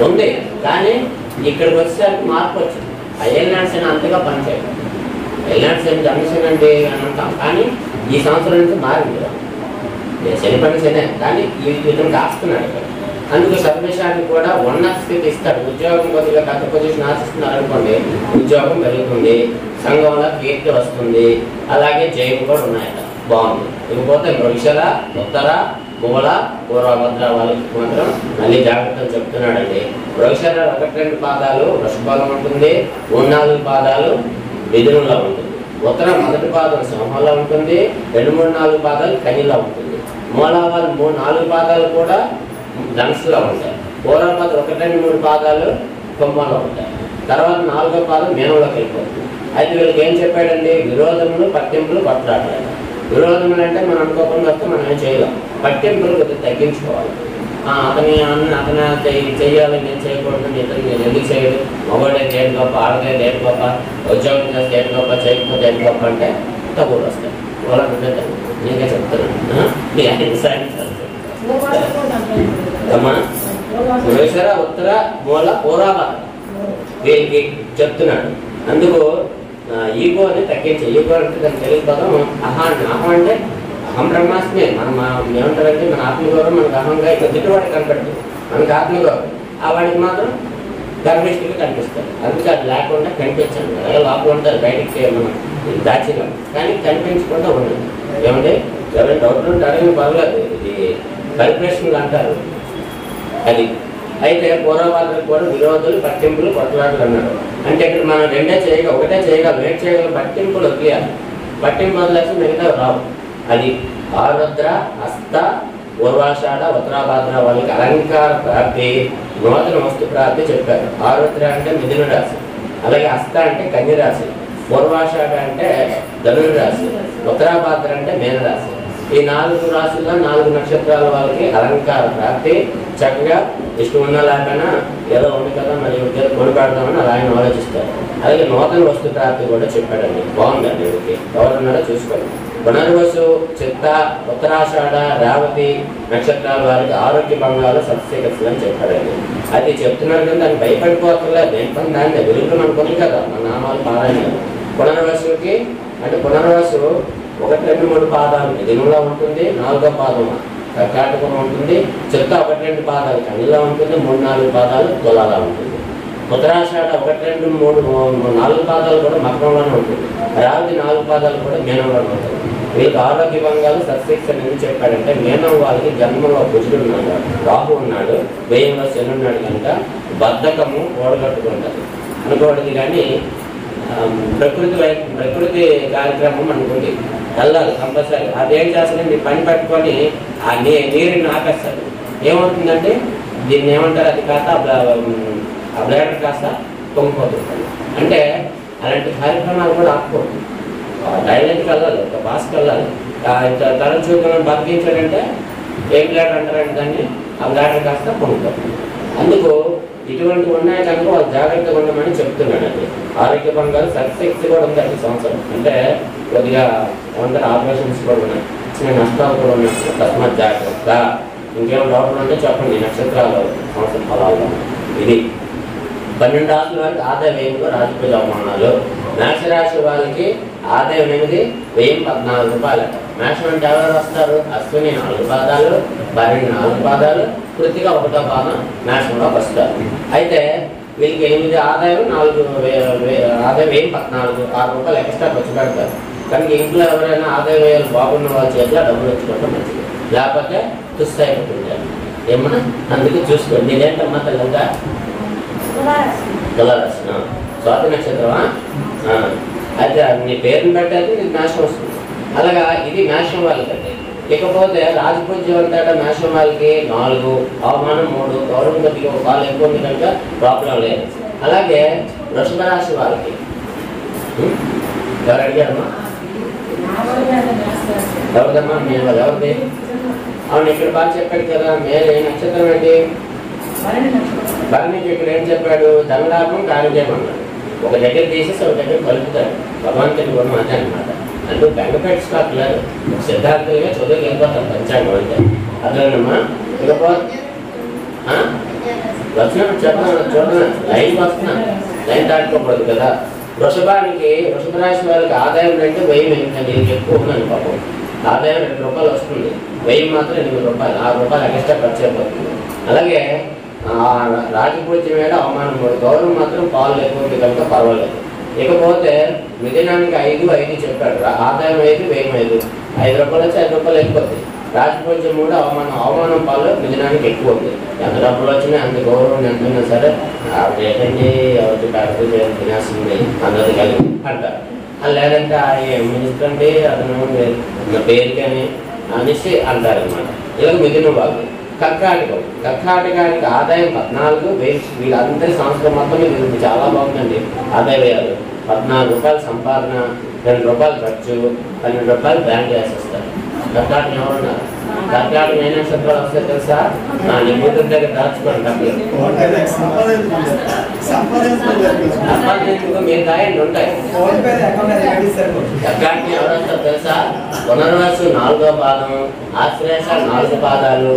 ఉంది, కానీ ఇక్కడికి వచ్చేసరికి మార్పు వచ్చింది. ఆ ఏలినాడు శని అంతగా పనిచేయదు. ఏలినాడు శని జన్మశని అంటే అని అంటాం, కానీ ఈ సంవత్సరం నుంచి మారింది. శని పని శనే, కానీ ఇతను కాస్తున్నాడు ఇక్కడ. అందుకు సర్వేశానికి కూడా ఉన్నత స్థితి ఇస్తాడు. ఉద్యోగం కొద్దిగా పెద్ద పొజిషన్ ఆశిస్తున్నారు అనుకోండి, ఉద్యోగం పెరుగుతుంది, సంఘంలో కీర్తి వస్తుంది, అలాగే జైలు కూడా ఉన్నాయట. బాగుంది. ఇకపోతే వృక్షల, ఉత్తర, మూల, పూర్వభద్ర వాళ్ళకి మాత్రం మళ్ళీ జాగ్రత్తలు చెప్తున్నాడండి. వృక్షల 1-2 పాదాలు వృషభంలో ఉంటుంది, 3-4 పాదాలు మిథునంలో ఉంటుంది. ఉత్తర మొదటి పాదం సింహంలో ఉంటుంది, 2-3-4 పాదాలు కన్యలో ఉంటుంది. మూల వాళ్ళు 3-4 పాదాలు కూడా ధనుసులో ఉంటాయి. పూర్వభద్ర 1-2-3 పాదాలు కుంభంలో ఉంటాయి. తర్వాత 4వ పాదం మీనంలోకి వెళ్ళిపోతుంది. అయితే వీళ్ళకి ఏం చెప్పాడండి, విరోధములు, పట్టింపులు, కొట్లాడాలి. విరోధములు అంటే మనం అనుకోకుండా వస్తే మనం ఏం చేయలేం. పట్టింపులు కొద్దిగా తగ్గించుకోవాలి. అతని చెయ్యాలి, నేను చేయకూడదు, ఇతను ఎందుకు చేయడు, మగవాడే దేని గొప్ప, ఆడదే దేని గొప్ప, ఉద్యోగం చేస్తే దేని గొప్ప, చేయకపోతే దేని గొప్ప అంటే తగ్గులు వస్తాయి. వాళ్ళంటే నేనే చెప్తున్నాను. అమ్మా వేసర, ఉత్తర, మూల, పూర్వభద్ర వీరికి చెప్తున్నాడు. అందుకు ఈగో అని తగ్గించే. ఈగో అంటే దాన్ని తెలుగు పదం అహం. అహం అంటే అహం బ్రహ్మాస్మే. మనం ఏమంటారంటే మన ఆత్మగౌరవం మనకు అహంగా ఎదుటివాడికి కనపడుతుంది, మనకు ఆత్మగౌరవం. ఆ వాడికి మాత్రం గర్భిష్టిగా కనిపిస్తారు. అందుకే అది లేకుండా కనిపించండి. అలాగే లోపల ఉంటుంది, బయటికి మనం దాచినాం, కానీ కనిపించకుండా ఉండదు. ఏమంటే ఎవరైనా డౌట్లు ఉంటే అడిగిన పర్వాలేదు, ఇది కల్పరేషన్లు అంటారు అది. అయితే పూర్వభద్రకు కూడా విరోధులు, పట్టింపులు, కొట్లాటలు అన్నారు. అంటే ఇక్కడ మనం రెండే చేయగలం, ఒకటే చేయగలం. ఏం చేయగలం? పట్టింపులు వదిలేయాలి. పట్టింపు వదిలేసి మిగతా రావు. అది ఆరుద్ర, హస్త, పూర్వాషాఢ, ఉత్తరాభాద్ర వాళ్ళకి అలంకార ప్రాప్తి, నూతన వస్తు ప్రాప్తి చెప్పారు. ఆరుద్ర అంటే మిథున రాశి, అలాగే హస్త అంటే కన్య రాశి, పూర్వాషాఢ అంటే ధనుర్ రాశి, ఉత్తరాభాద్ర అంటే మీనరాశి. ఈ 4 రాశుల్లో 4 నక్షత్రాల వాళ్ళకి అలంకార ప్రాప్తి. చక్కగా ఇష్టం ఉన్నా లేకపోయినా ఏదో ఉంది కదా, మరి ఉద్యోగం కొనిపెడదామని అలా ఆయన ఆలోచిస్తారు. అలాగే నూతన వస్తు ప్రాప్తి కూడా చెప్పాడండి. బాగుందండి. వీరికి ఎవరున్నారో చూసుకోండి. పునర్వసు, చిత్త, ఉత్తరాషాఢ, రేవతి నక్షత్రాల వారికి ఆరోగ్య భంగాలు, సత్యకత్తులు అని చెప్పాడండి. అది చెప్తున్నారు కానీ దాన్ని భయపడిపోతలేదు. దేని పని దాన్ని వెలుగులు మనకు ఉంది కదా, మన నామాలు పారాయణ. పునర్వసుకి అంటే పునర్వసు 1-2-3 పాదాలు మిథునంలో ఉంటుంది, 4వ పాదం కర్కాటకం ఉంటుంది, చిత్త 1-2 పాదాలు కన్యలో ఉంటుంది, 3-4 పాదాలు తులాలో ఉంటుంది. ఉత్తరాషాఢ 1-2-3-4 పాదాలు కూడా మకరంలోనే ఉంటుంది. రేవతి 4 పాదాలు కూడా మీనంలోనే ఉంటుంది. వీళ్ళకి ఆరోగ్య భంగాలు, సత్శిక్ష ఎందుకు చెప్పాడంటే మీనం వాళ్ళకి జన్మలో కుజుడు ఉన్నాడు, రాహు ఉన్నాడు, వ్యయంలో శని ఉన్నాడు కనుక బద్ధకము ఓడగట్టుకుంటుంది అనుకోవడది. కానీ ప్రకృతి కార్యక్రమం అనుకుంది, వెళ్ళాలి కంపల్సరీ. అదేం చేస్తుంది, మీ పని పట్టుకొని ఆ నీరుని ఆపేస్తారు. ఏమవుతుందంటే దీన్ని ఏమంటారు, అది కాస్త ఆ బ్లేడర్ కాస్త పొంగిపోతుంది. అంటే అలాంటి కార్యక్రమాలు కూడా ఆపుకోవచ్చు. డైలెంట్కి వెళ్ళాలి, ఒక బాస్కి వెళ్ళాలి. తల చూపులను బతికించాడంటే ఏ బ్లేడర్ అంటారంటే దాన్ని ఆ బ్లేడర్ కాస్త పొంగిపోతుంది. అందుకు ఇటువంటివి ఉన్నాయి కనుక వాళ్ళు జాగ్రత్తగా ఉండమని చెప్తున్నాడు. అది ఆరోగ్య భంగాలు, సక్సెస్ కూడా ఉంది ఈ సంవత్సరం. అంటే కొద్దిగా ఏమంటారు ఆపరేషన్స్ కూడా ఉన్నాయి, చిన్న నష్టాలు కూడా ఉన్నాయి. తస్మాత్ జాగ్రత్త. ఇంకేం డౌట్లు ఉంటే చెప్పండి. నక్షత్రాలు సంవత్సరం ఫలాలు ఇది. 12 రాశుల వారికి ఆదాయ వ్యయంలో రాజపూజ అవమానాలు. మేషరాశి వాళ్ళకి ఆదాయం 8, వ్యయం 14 రూపాయలు. మేషం అంటే ఎవరు వస్తారు? అశ్విని 4 పాదాలు, భరణి 4 పాదాలు, కృతిక 1వ పాదం మేషంలో వస్తారు. అయితే వీళ్ళకి 8 ఆదాయం, 4 ఆదాయ వ్యయం 14, 6 రూపాయలు ఎక్స్ట్రా ఖర్చు పెడతారు. కానీ ఇంట్లో ఎవరైనా ఆదాయ వ్యయాలు బాగున్న వాళ్ళ చేతిలో డబ్బులు వచ్చుకోవడం మంచిది, లేకపోతే తుస్సు అయిపోతుంది. ఏమన్నా అందుకే చూసుకోండి. ఇదేంటమ్మా తెలంగా తులారాశి, స్వాతి నక్షత్రమా? అయితే నీ పేరుని పెట్టాలి, నీకు మేషం వస్తుంది. అలాగా ఇది మేషం వాళ్ళకంటే. ఇకపోతే రాజపూజ్యం అంతటా మేషం వాళ్ళకి 4, అవమానం 3, గౌరవం కొద్దిగా ఒక పాలు ఎక్కువ ఉంది కనుక ప్రాబ్లం లేదు. అలాగే వృషభ రాశి వాళ్ళకి ఎవరు అడిగారమ్మా? ఎవరిదమ్మా? మీరు వాళ్ళు ఎవరిది? అవును, ఇక్కడ బాగా చెప్పాడు కదా. మేలు నక్షత్రం ఏంటి? వాల్మీకి ఇక్కడ ఏం చెప్పాడు? ధనలాభం కార్యజయం అన్నాడు. ఒక దగ్గర తీసేసి ఒక దగ్గర కలుపుతాడు. భగవంతుడి గుణం అదే అనమాట. అంటూ బెంగపెట్టి స్టాక్ లేదు. సిద్ధార్థులుగా చదువుకి వెళ్ళిపోతాం పంచాంగం అంటే అదేనమ్మా. ఇకపోతే వచ్చిన చూడండి లైన్ వస్తున్నాను, లైన్ దాటుకోకూడదు కదా. వృషభానికి వృషభ రాశి వాళ్ళకి ఆదాయం అంటే 1000 ఎందుకండి ఎక్కువ ఉందని పాపం. ఆదాయం 2 రూపాయలు వస్తుంది, 1000 మాత్రం 8 రూపాయలు, 6 రూపాయలు ఎక్స్ట్రా ఖర్చు అయిపోతుంది. అలాగే రాజపూజ్యం మీద అవమానం కూడా, గౌరవం మాత్రం పాలు ఎక్కువ కనుక పర్వాలేదు. ఇకపోతే మిథునానికి 5 చెప్పాడు. ఆదాయం 5, వ్యయం 5, 5 రూపాయలు వచ్చి 5 రూపాయలు వెళ్ళిపోతుంది. రాజపూజ్యం కూడా అవమానం పాలు మిథునానికి ఎక్కువ ఉంది. ఎంత డబ్బులు వచ్చినా అంత గౌరవం ఎంత ఉన్నా సరే ఏంటండి ఎవరికి డాక్టర్ తినేస్తుంది అందరు కలిగి అంటారు. లేదంటే మినిస్టర్ అండి అతను పేరుకని అనేసి అంటారు అనమాట. ఇలా మిథున వాళ్ళు. కర్కాటకానికి ఆదాయం 14, వీళ్ళందరి సంవత్సరం మొత్తం ఇది చాలా బాగుందండి. ఆదాయ వ్యయాలు 14 రూపాయలు సంపాదన, 2 రూపాయలు ఖర్చు, 12 రూపాయలు బ్యాంక్ వేసేస్తారు. కర్కాటకం ఎవరున్నారు? కర్కాటకం ఏ నక్షత్రాలు వస్తాయి తెలుసా? నీ కూతురు దగ్గర దాచుకోండి డబ్బులు. సంపాదించుకో మీరు దాయండి ఉంటాయి. కర్కాటకం ఎవరు వస్తారు తెలుసా? పునర్వసు 4వ పాదం, ఆశ్లేష 4 పాదాలు,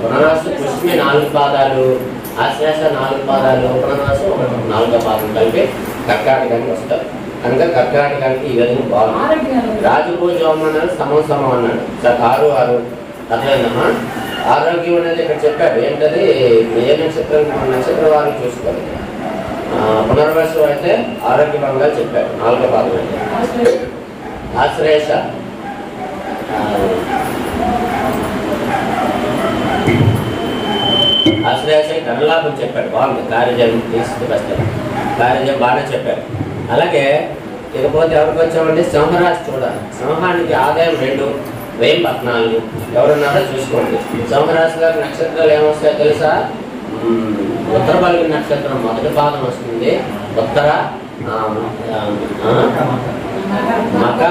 పునర్వసు పుష్మి 4 పాదాలు, ఆశ్లేష 4 పాదాలు, పునర్వసు 4వ పాదం కలిపి కర్కాటకానికి వస్తారు. కనుక కర్కాటకానికి ఈ విధంగా బాగుంది. రాజపూజ అవమానాలు సమం అన్నాడు. 6 అట్లయిందమ్మా. ఆరోగ్యం అనేది ఇక్కడ చెప్పాడు. ఏంటది? ఏ నక్షత్రం వారికి చూసుకోవాలి. పునర్వసు అయితే ఆరోగ్యపరంగా చెప్పాడు. 4వ పాదం అయితే ఆశ్లేష ధనలాభం చెప్పాడు. బాగుంది. కార్యజయం తీసుకొస్తాడు. కార్యజయం బాగానే చెప్పాడు. అలాగే ఇకపోతే ఎవరికి వచ్చామంటే సింహరాశి చూడాలి. సింహానికి ఆదాయం 2, వ్యయం 14. ఎవరున్నారో చూసుకోండి. సింహరాశిలో నక్షత్రాలు ఏమొస్తాయో తెలుసా? ఉత్తర పల్లి నక్షత్రం మొదటి పాదం వస్తుంది. ఉత్తర, మక,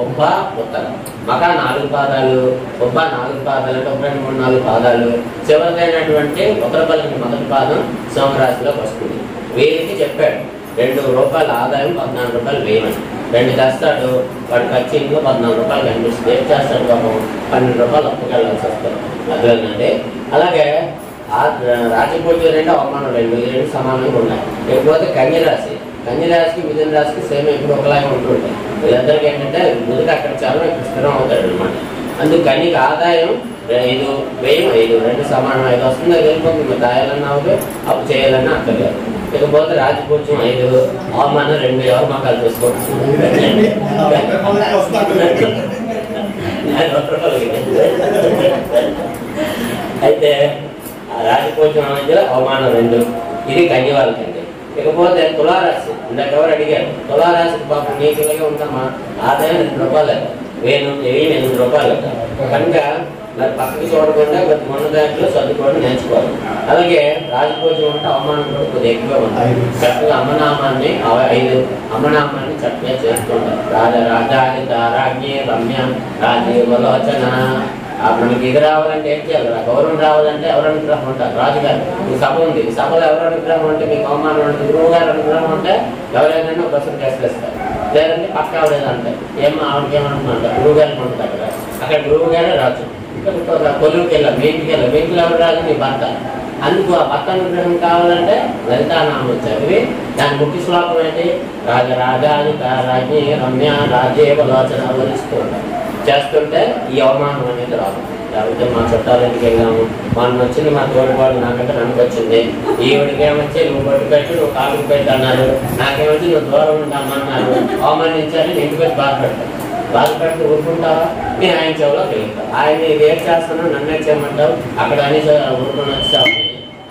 ఉబ్బ, ఉత్తర. మక 4 పాదాలు, ఉబ్బ 4 పాదాలు, 2, 3, 4 పాదాలు. చివరిదైనటువంటి ఉత్తర పల్లికి మొదటి పాదం సింహరాశిలోకి వస్తుంది. వీరికి చెప్పాడు 2 రూపాయల ఆదాయం, 14 రూపాయలు వ్యయం. 2 చేస్తాడు, వాడు ఖర్చు ఇంట్లో 14 రూపాయలు కనిపిస్తుంది. ఏం చేస్తాడు పాపం? 12 రూపాయలు అప్పుకెళ్ళాల్సి వస్తారు. అదేనండి. అలాగే రాజపూజ్యం 2, అవమానం 2, ఈ 2 సమానంగా ఉన్నాయి. ఇకపోతే కన్యరాశి. కన్యరాశికి మిథున రాశికి సేమ్ ఎప్పుడు ఒకలాగే ఉంటుంటాయి. వీళ్ళందరికీ ఏంటంటే ముందుకు అక్కడ చాలా ఇక్కడ స్థిరం అవుతాడు అనమాట. అందుకు కన్యకి ఆదాయం 5, వ్యయం 5, 2 సమానం 5 వస్తుంది. అది వెళ్ళిపోతుంది. దాయాలన్నా అవుతుంది, అప్పు చేయాలన్నా అక్కర్లేదు. ఇకపోతే రాజపూజ్యం 5, అవమానం 2. ఎవరు మాకాలు చూసుకోవచ్చు. అయితే రాజపూజ్యం మధ్యలో అవమానం 2. ఇది కన్య వాళ్ళకండి. ఇకపోతే తులారాశి. ఇందాక ఎవరు అడిగారు? తులారాశికి పాపం నీకులాగే ఉంటామా? ఆదాయం 2 రూపాయలు, వ్యయం 8 రూపాయలు. కనుక మరి పక్కకి చూడకుండా మొన్న దాంట్లో చదువుకోవడం నేర్చుకోవాలి. అలాగే రాజపూజ్యం ఉంటే అవమానం కూడా కొద్దిగా ఎక్కువ ఉంటుంది. చక్కగా అమ్మనామాన్ని 5 అమ్మనామాన్ని చక్కగా చేస్తుంటారు. రాజాదిత, రాజ్ఞి, రమ్య, రాజీవలోచన. మనకి ఇది రావాలంటే ఏం చేయాలి? గౌరవం రావాలంటే ఎవరు అనుగ్రహం ఉంటారు? రాజుగారు. ఈ సభ ఉంది, ఈ సభలో ఎవరు అనుగ్రహం అంటే మీకు అవమానం అంటే గురువు గారు అనుగ్రహం అంటే ఎవరైనా బస్సులు చేస్తారు. లేదంటే పక్క అవలేదంటే ఆవిడకి ఏమనుకుంటారు? గురువు గారికి ఉంటుంది. అక్కడ గురువు గారే రాజు. కొలువుకి వెళ్ళాం, మీ ఇంటికి వెళ్ళాం. మీ ఇంట్లో ఎవరు రాజు? మీ భర్త. అందుకు ఆ భర్త అనుగ్రహం కావాలంటే లలితానామం చదివి దాని ముఖ్య శ్లోకం ఏంటి? రాజరాజాదిత, రాజ్ఞి, రమ్య, రాజీవలోచన వరిస్తూ ఉంటారు. చేస్తుంటే ఈ అవమానం అనేది రాదు. లేకపోతే మా చుట్టాల ఇంటికి వెళ్ళాము, మనం వచ్చింది మా తోడుపాడు, నాకంటే నన్ను వచ్చింది. ఈవిడికి ఏమొచ్చి నువ్వు బొట్టు పెట్టి నువ్వు కాలుకు పెట్టి అన్నారు, నాకేమొచ్చి నువ్వు దూరం ఉంటామన్నారు. అవమానించాలి, ఇంటికి వచ్చి బాధపెట్టి ఊరుకుంటావా? నేను ఆయన చెవులోకి వెళ్తావు. ఆయన ఇది ఏం చేస్తానో నన్ను చేయమంటావు, అక్కడ అన్ని ఊరుకుని వచ్చావు,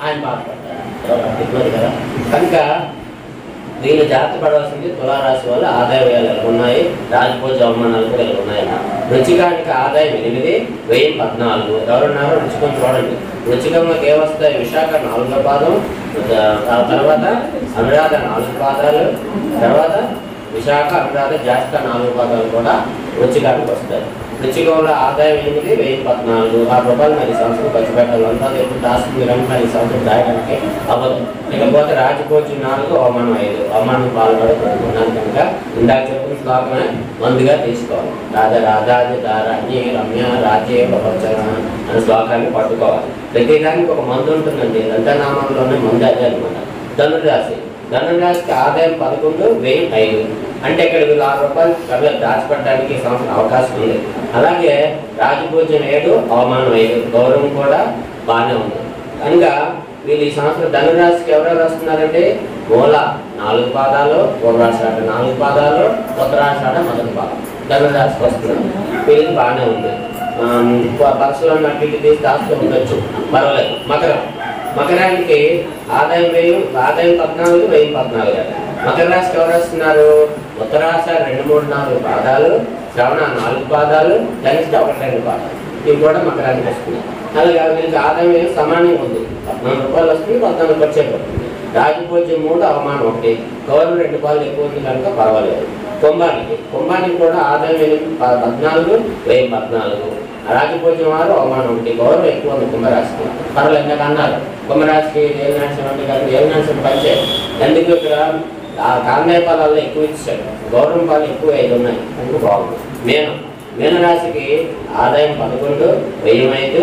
ఆయన బాధపడతారు. ఇబ్బంది కదా. కనుక దీన్ని జాగ్రత్త పడవలసింది తులారాశి వల్ల ఆదాయ వ్యయాలు ఉన్నాయి. రాజపూజ అవమానాలు కూడా ఉన్నాయి. వృచ్చికానికి ఆదాయం 8, వ్యయం 14. ఎవరున్నారో రుచికం చూడండి. వృచ్చికంలోకి ఏమొస్తాయి? విశాఖ 4వ పాదం, తర్వాత అనురాధ 4 పాదాలు, తర్వాత విశాఖ, అనురాధ, జ్యేష్ఠ 4 పాదాలు కూడా వృచ్చికానికి వస్తాయి. వృచ్చికంలో ఆదాయం 8, వ్యయం 14. ₹6 మరి సంవత్సరం ఖర్చు పెట్టాలి. అంతా ఎప్పుడు దాస్తుంది కానీ మరి సంవత్సరం దాయడానికి అవ్వదు. ఇకపోతే రాజపూజ్యం 4, అవమానం 5. అవమానం పాల్పడుతున్నాను కనుక ఇందాక చెప్పిన శ్లోకమే మందుగా తీసుకోవాలి. రాజాది రాజ్ఞి రమ్య రాజ్య ప్రపంచన అనే శ్లోకాన్ని పట్టుకోవాలి. ప్రతిదానికి ఒక మందు ఉంటుందండి. దంతనామంలోనే మందు అదే అనమాట. ధనురాశి ధనురాశికి ఆదాయం 11, వ్యయం 5. అంటే ఇక్కడ వీళ్ళు ₹6 కళ్ళ దాచిపెట్టడానికి సంవత్సరం అవకాశం ఉంది. అలాగే రాజపూజ్యం 7, అవమానం 5. గౌరవం కూడా బాగానే ఉంది కనుక వీళ్ళు ఈ సంవత్సరం ధనురాశికి ఎవరెవరు వస్తున్నారంటే మూల 4 పాదాలు, పూర్వాషాఢ 4 పాదాలు, ఉత్తరాషాఢ 1 పాదం ధనురాశికి వస్తున్నారు. వీళ్ళకి బాగానే ఉంది. పర్సులో అన్నింటి తీసి దాస్తూ ఉండొచ్చు, పర్వాలేదు. మకరానికి ఆదాయం 14, వ్యయం 14. మకర రాశికి ఎవరు వస్తున్నారు? ఉత్తరాషాఢ 2, 3, 4 పాదాలు, శ్రవణ 4 పాదాలు, ధనిష్ట 1, 2 పాదాలు. ఇవి కూడా మకరానికి వస్తున్నాయి. అలాగే వీళ్ళకి ఆదాయం సమానంగా ఉంది. ₹14 వస్తుంది, 14 ఖర్చు అయిపోతుంది. రాజపూజ్యం 3, అవమానం 1. గౌరవం 2 పాలు ఎక్కువ ఉంది కనుక పర్వాలేదు. కుంభానికి కూడా ఆదాయం 14, వ్యయం 14. రాజపూజ్యం 6, అవమానం 1. గౌరవం ఎక్కువ ఉంది కుంభరాశికి. పర్వాలేదు. ఎందుకు అన్నారు కుంభరాశికి ఏలినాశనం అంటే కాదు, ఏలినాశనం పనిచే. ఎందుకు ఇక్కడ కాందేయ పాలలో ఎక్కువ ఇచ్చాడు, గౌరవం పాలు ఎక్కువ 5 ఉన్నాయి. అందుకు బాగుంది. మీనరాశికి ఆదాయం 11, వ్యయం 5.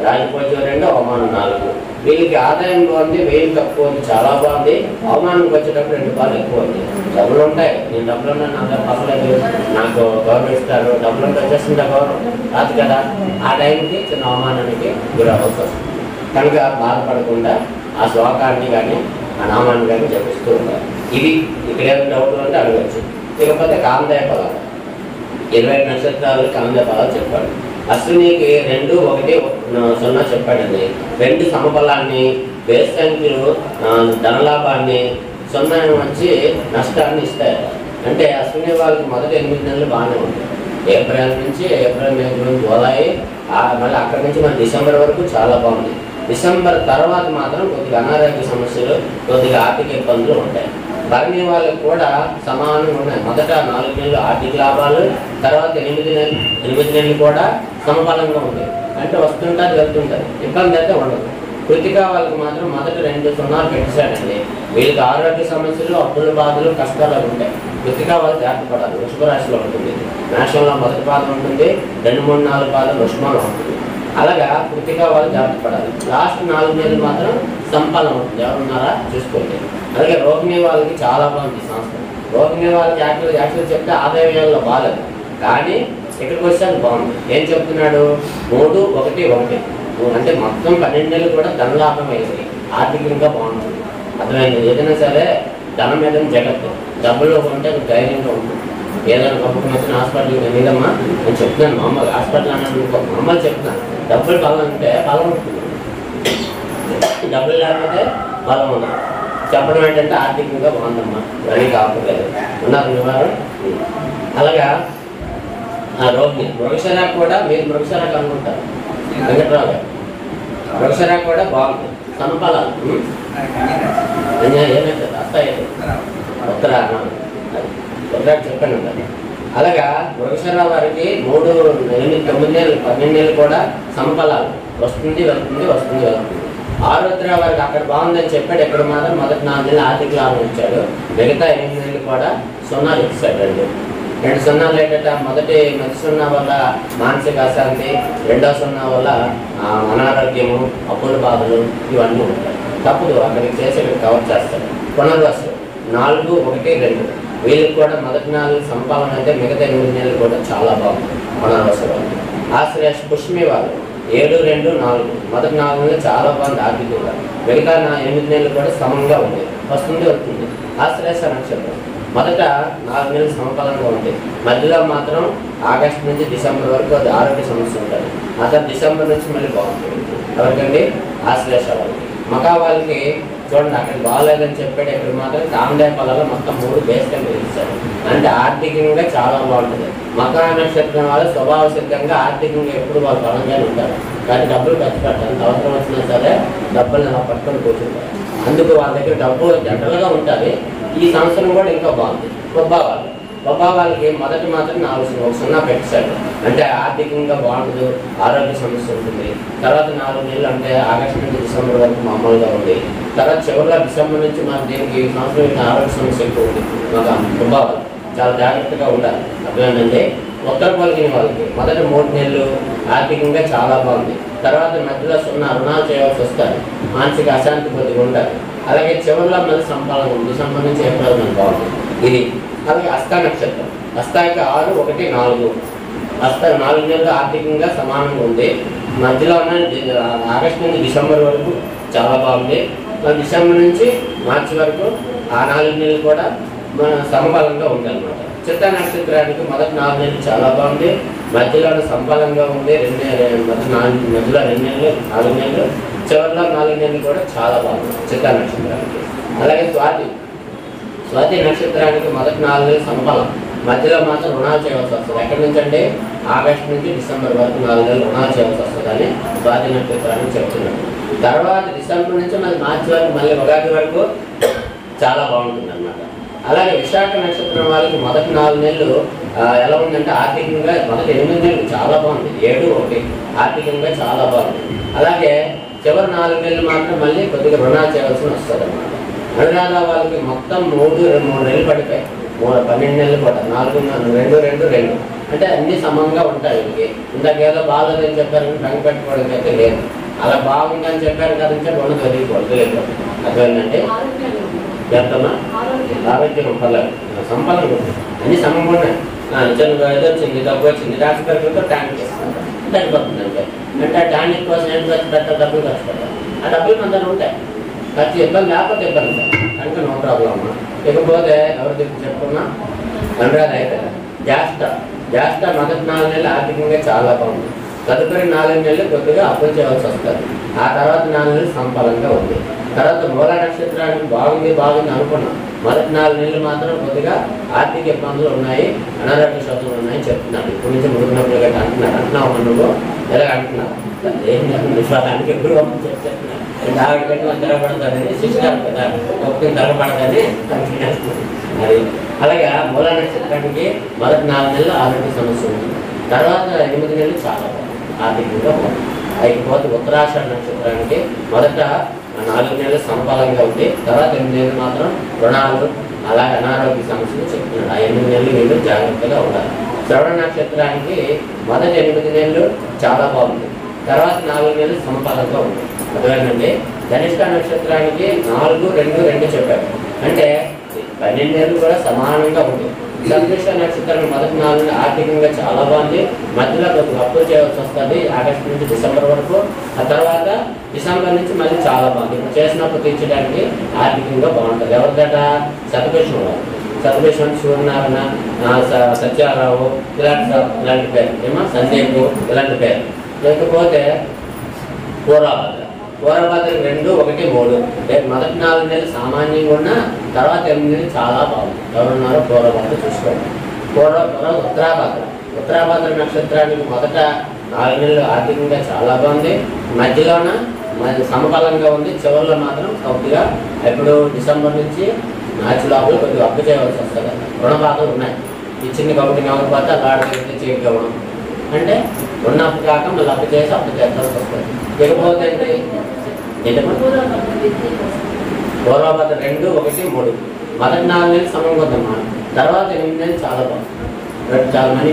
రాజపూజ్యం 2, అవమానం 4. వీళ్ళకి ఆదాయం బాగుంది, వ్యయం తక్కువ ఉంది, చాలా బాగుంది. అవమానంకి వచ్చేటప్పుడు 2 పాలు ఎక్కువ ఉంది. డబ్బులు ఉంటాయి, నేను డబ్బులు ఉన్నాను, అందరూ పర్లేదు, నాకు గౌరవం ఇస్తారు, డబ్బులు ఉంటే వచ్చేస్తుందా గౌరవం రాదు కదా. ఆ టైంకి చిన్న అవమానానికి గురవలసి వస్తుంది. కనుక బాధపడకుండా ఆ శ్లోకాన్ని కానీ ఆ నామాన్ని కానీ జపిస్తూ ఉంటారు. ఇది ఇక్కడ ఏమైనా డౌట్లు అంటే అడగచ్చు. ఇకపోతే కాందేయ పదాలు 20 నక్షత్రాలు కాందేయ పదాలు చెప్పాడు. అశ్వినికి 2, 1, 0 చెప్పాడండి. 2 సమబలాన్ని, బేస్ సంఖ్యలు ధనలాభాన్ని, 0 వచ్చి నష్టాన్ని ఇస్తాయి. అంటే అశ్విని వాళ్ళకి మొదటి 8 నెలలు బాగానే ఉంటాయి. ఏప్రిల్ నుంచి మే, జూన్, జూలై, మళ్ళీ అక్కడి నుంచి మన డిసెంబర్ వరకు చాలా బాగుంది. డిసెంబర్ తర్వాత మాత్రం కొద్దిగా అనారోగ్య సమస్యలు, కొద్దిగా ఆర్థిక ఇబ్బందులు ఉంటాయి. భరణి వాళ్ళకి కూడా సమానంగా ఉన్నాయి. మొదట 4 నెలలు ఆర్థిక లాభాలు, తర్వాత 8 నెలలు కూడా సమబలంగా ఉంటాయి. అంటే వస్తుంటారు, వెళ్తుంటారు, ఇబ్బంది అయితే ఉండదు. కృతిక వాళ్ళకి మాత్రం మొదట 2 0 పెట్టేశాడండి. వీళ్ళకి ఆరోగ్య సమస్యలు, అప్పుల బాధలు, కష్టాలు ఉంటాయి. కృతిక వాళ్ళు జాగ్రత్త పడాలి. వృషభ రాశిలో ఉంటుంది. మేషంలో మొదటి పాదం ఉంటుంది, 2, 3, 4 పాదాలు వృషభంలో ఉంటుంది. అలాగా కృతిక వాళ్ళు జాగ్రత్త పడాలి. లాస్ట్ 4 నెలలు మాత్రం సంపాదన ఉంటుంది. ఎవరున్నారా చూసుకోండి. అలాగే రోహిణి వాళ్ళకి చాలా బాగుంది సంవత్సరం. రోహిణి వాళ్ళకి యాక్చువల్ చెప్తే ఆదాయాల్లో బాగాలేదు, కానీ ఇక్కడికి వచ్చాక బాగుంది. ఏం చెప్తున్నాడు? 3, 1, 1 అంటే మొత్తం 12 నెలలు కూడా ధనలాభం అయింది, ఆర్థికంగా బాగుంటుంది. అర్థమైంది. ఏదైనా సరే ధనం మీద జగత్తు, డబ్బుల్లో ఉంటే ధైర్యంగా ఉంటుంది. ఏదైనా గొప్పకుని వచ్చిన హాస్పిటల్కి లేదమ్మా నేను చెప్తున్నాను, మామూలు హాస్పిటల్ అన్నాను, మామూలు చెప్తున్నాను. డబ్బులు బలం ఉంటే బలం ఉంటుంది, డబ్బులు లేకపోతే బలం ఉండదు. చెప్పడం ఏంటంటే ఆర్థికంగా బాగుందమ్మా, ఇవన్నీ కాకపోలేదు ఉన్నారు నివారణ. అలాగా రోహిణి మృగశిర కూడా, మీరు మృగశిర అనుకుంటారు వెంకట్రావు గారు, మృగశిర కూడా బాగుంది. సమఫలాలు ఏమైతే వస్తాయి ఉత్తరా చెప్పండి ఉంటారు. అలాగా మృగశిర వారికి 3, 8, 9 నెలలు 12 నెలలు కూడా సమఫలాలు వస్తుంది, వెళ్తుంది, వస్తుంది, వెళ్తుంది. ఆరుద్ర వారికి అక్కడ బాగుందని చెప్పాడు. ఎక్కడ మాత్రం మొదటి 4 నెలలు ఆర్థిక లాభం ఇచ్చాడు, మిగతా 8 నెలలు కూడా 0 ఇచ్చాడండి. 2 0 ఏంటంటే మొదటి 0 వల్ల మానసిక అశాంతి, 2వ 0 వల్ల అనారోగ్యము, అప్పుల బాధలు ఇవన్నీ ఉంటాయి. తప్పదు అక్కడికి చేసి కవర్ చేస్తాడు. పునర్వసు 4, 1, 2 వీళ్ళకి కూడా మొదటి 4 సంపాదన అయితే మిగతా 8 నెలలు కూడా చాలా బాగుంది పునర్వసు వాళ్ళు. ఆశ్రయ పుష్మి వాళ్ళు 7, 2, 4 మొదటి 4 నెలలు చాలా బాగుంది ఆర్థికంగా, మిగతా 8 నెలలు కూడా సమంగా ఉంది, వస్తుంది, వస్తుంది. ఆశ్రయ నక్షత్రం మొదట 4 నెలలు సమకాలంగా ఉంది, మధ్యలో మాత్రం ఆగస్టు నుంచి డిసెంబర్ వరకు అది ఆరోగ్య సమస్య ఉంటుంది. ఆ తర్వాత డిసెంబర్ నుంచి మళ్ళీ బాగుంటుంది. ఎవరికండి? ఆశ్లేష వాళ్ళకి. మకా వాళ్ళకి చూడండి అక్కడ బాగాలేదని చెప్పాడు. ఇక్కడ మాత్రం కాందేయ పదాలు మొత్తం 3 బేస్ కింద ఇచ్చారు. అంటే ఆర్థికంగా చాలా బాగుంటుంది. మకా నక్షత్రం వాళ్ళు స్వభావ సిద్ధంగా ఆర్థికంగా ఎప్పుడు వాళ్ళు బలంగానే ఉంటారు, కానీ డబ్బులు ఖర్చు పెట్టాలి. అవసరం వచ్చినా సరే డబ్బులు అలా పట్టుకొని కూర్చుంటారు. అందుకు వాళ్ళ దగ్గర డబ్బు జనరల్గా ఉంటుంది. ఈ సంవత్సరం కూడా ఇంకా బాగుంది. బాబా వాళ్ళకి మొదటి మాత్రం 4 సున్నా పెట్టేశాడు. అంటే ఆర్థికంగా బాగుండదు, ఆరోగ్య సమస్య ఉంటుంది. తర్వాత 4 నెలలు అంటే ఆగస్టు నుంచి డిసెంబర్ వరకు మామూలుగా ఉంది. తర్వాత చివరిలో డిసెంబర్ నుంచి మాకు దీనికి ఈ సంవత్సరం ఆరోగ్య సమస్య ఎక్కువ ఉంది. మాకు బాబా చాలా జాగ్రత్తగా ఉండాలి. అర్థమైందంటే ఉత్తర పలికిన వాళ్ళకి మొదటి 3 నెలలు ఆర్థికంగా చాలా బాగుంది. తర్వాత మధ్యలో రుణాలు చేయవలసి వస్తారు, మానసిక అశాంతి కొద్దిగా ఉండాలి. అలాగే చివరిలో మళ్ళీ సంపాదన ఉంది, డిసెంబర్ నుంచి ఏప్రిల్ మనకు బాగుంది ఇది. అలాగే హస్త నక్షత్రం, హస్తాకి 6, 1, 4 హస్త 4 నెలలు ఆర్థికంగా సమానంగా ఉంది. మధ్యలో ఆగస్టు నుంచి డిసెంబర్ వరకు చాలా బాగుంది. డిసెంబర్ నుంచి మార్చి వరకు ఆ 4 నెలలు కూడా సమబలంగా ఉంది అనమాట. చిత్తా నక్షత్రానికి మొదటి 4 నెలలు చాలా బాగుంది, మధ్యలో సంబలంగా ఉంది. మధ్యలో 2 నెలలు 4 నెలలు, చివరిలో 4 నెలలు కూడా చాలా బాగుంది చిత్తా నక్షత్రానికి. అలాగే స్వాతి నక్షత్రానికి మొదటి 4 నెలలు సంబలం, మధ్యలో మాత్రం రుణాలు చేయవలసి వస్తుంది. ఎక్కడి నుంచి అంటే ఆగస్టు నుంచి డిసెంబర్ వరకు 4 నెలలు రుణాలు చేయవలసి వస్తుందని స్వాతి నక్షత్రానికి చెప్తున్నాను. తర్వాత డిసెంబర్ నుంచి మళ్ళీ మార్చి వరకు మళ్ళీ ఉగాది వరకు చాలా బాగుంటుంది అన్నమాట. అలాగే విశాఖ నక్షత్రం వాళ్ళకి మొదటి 4 నెలలు ఎలా ఉందంటే ఆర్థికంగా మొదటి 8 నెలలు చాలా బాగుంది, 7, 1 ఆర్థికంగా చాలా బాగుంది. అలాగే చివరి 4 నెలలు మాత్రం మళ్ళీ కొద్దిగా రుణాలు చేయవలసి వస్తుంది అన్నమాట. అనురాధ వాళ్ళకి మొత్తం 3 నెలలు పడిపోయాయి, 12 నెలలు కూడా 4, 2, 2 అంటే అన్ని సమంగా ఉంటాయి. వీళ్ళకి ఇందాక ఏదో బాగోదని చెప్పారు, రంగు పెట్టుకోవడానికి అయితే లేదు. అలా బాగుందని చెప్పారు కదంటే రుణం చదివిపోవద్దు లేదు. అదేంటంటే చేస్తామా ఆరోగ్యం పర్లేదు, సంపదలు అన్ని సమంగా ఉన్నాయి. చిన్న ఏదో వచ్చింది, డబ్బు వచ్చింది, డాక్టర్ దగ్గరతో ట్యాంక్ చేస్తాను సరిపోతుంది. అంటే ఆ ట్యాంక్ కోసం ఏం ఖర్చు పెట్టాలి, డబ్బులు ఖర్చు పెట్టాలి. ఆ డబ్బులు మన దగ్గర ఉంటాయి, ఖర్చు ఇబ్బంది లేకపోతే ఇబ్బంది ఉంటాయి కనుక నో ప్రాబ్లం అమ్మా. ఇకపోతే ఎవరు చెప్పి చెప్పుకున్నా అనురాధ అయితే జాస్త మొదటి 4 నెలలు ఆర్థికంగా చాలా బాగుంది. తదుపరి 4 నెలలు కొద్దిగా అప్పులు చేయవలసి వస్తుంది. ఆ తర్వాత 4 నెలలు సంపలంగా ఉంది. తర్వాత మూల నక్షత్రానికి బాగుంది అనుకున్నాం. మొదటి 4 నెలలు మాత్రం కొద్దిగా ఆర్థిక ఇబ్బందులు ఉన్నాయి, అనారోగ్య శోధనలు ఉన్నాయని చెప్తున్నాను. ఇప్పటి నుంచి మురుగునప్పుడు గట్రా అంటున్నావు నువ్వు ఎలాగ అంటున్నావు ఏం విశ్వాసానికి ఎప్పుడు చెప్తున్నాను. ఆవిడ పెట్టిన తెరపడతానని శిష్టారు కదా, ఒక్క తెరపడదని అది. అలాగే మూల నక్షత్రానికి మొదటి 4 నెలలు ఆరోగ్య సమస్య ఉంటుంది. తర్వాత 8 నెలలు చాలా ఆర్థికంగా బాగుంది. అయిపోతే ఉత్తరాషాఢ నక్షత్రానికి మొదట 4 నెలలు సమబలంగా ఉంది. తర్వాత 8 నెలలు మాత్రం రుణాలు అలాగే అనారోగ్య సమస్యలు చెప్తున్నాడు. ఆ 8 నెలలు మీరు జాగ్రత్తగా ఉండాలి. శ్రవణ నక్షత్రానికి మొదటి 8 నెలలు చాలా బాగుంది, తర్వాత 4 నెలలు సమబలంగా ఉంది. అదేంటంటే ధనిష్ట నక్షత్రానికి 4, 2, 2 చెప్పారు, అంటే 12 నెలలు కూడా సమానంగా ఉంది. సంతృష్ట నక్షత్రం మొదటి 4 నెలలు ఆర్థికంగా చాలా బాగుంది, మధ్యలో అప్పులు చేయవలసి వస్తుంది ఆగస్టు నుంచి డిసెంబర్ వరకు. ఆ తర్వాత డిసెంబర్ నుంచి మళ్ళీ చాలా బాగుంది. ఇప్పుడు చేసినప్పుడు తీర్చడానికి ఆర్థికంగా బాగుంటుంది. ఎవరిదట సతభేశ్వరం, సూర్యనారాయణ, సత్యారావు ఇలాంటి పేరు ఏమో, సందీప్ ఇలాంటి పేరు. లేకపోతే పూర్వభద్ర 2, 1, 3 మొదటి 4 నెలలు సామాన్యంగా ఉన్న తర్వాత 8 నెలలు చాలా బాగుంది. ఎవరున్నారో పూర్వభద్ర చూసుకోండి. ఉత్తరాభద్ర నక్షత్రానికి మొదట 4 నెలలు ఆర్థికంగా చాలా బాగుంది, మధ్యలోన సమబలంగా ఉంది, చివరిలో మాత్రం కొద్దిగా ఎప్పుడు డిసెంబర్ నుంచి మార్చి లోపల కొద్దిగా అప్పు చేయవలసి వస్తుంది. రుణబాధలు ఉన్నాయి, ఇచ్చింది కాబట్టి కాకపోతే అలాంటి చేయగలం అంటే ఉన్న అప్పు కాక మళ్ళీ అప్పు చేసి అప్పు చేయాల్సి వస్తుంది. ఇకపోతే పూర్వభద్ర 2, 1, 3 మొదటి 4 నెలలు సమంగా ఉందమ్మా. తర్వాత 8 నెలలు చాలా బాగుంది. చాలా మనీ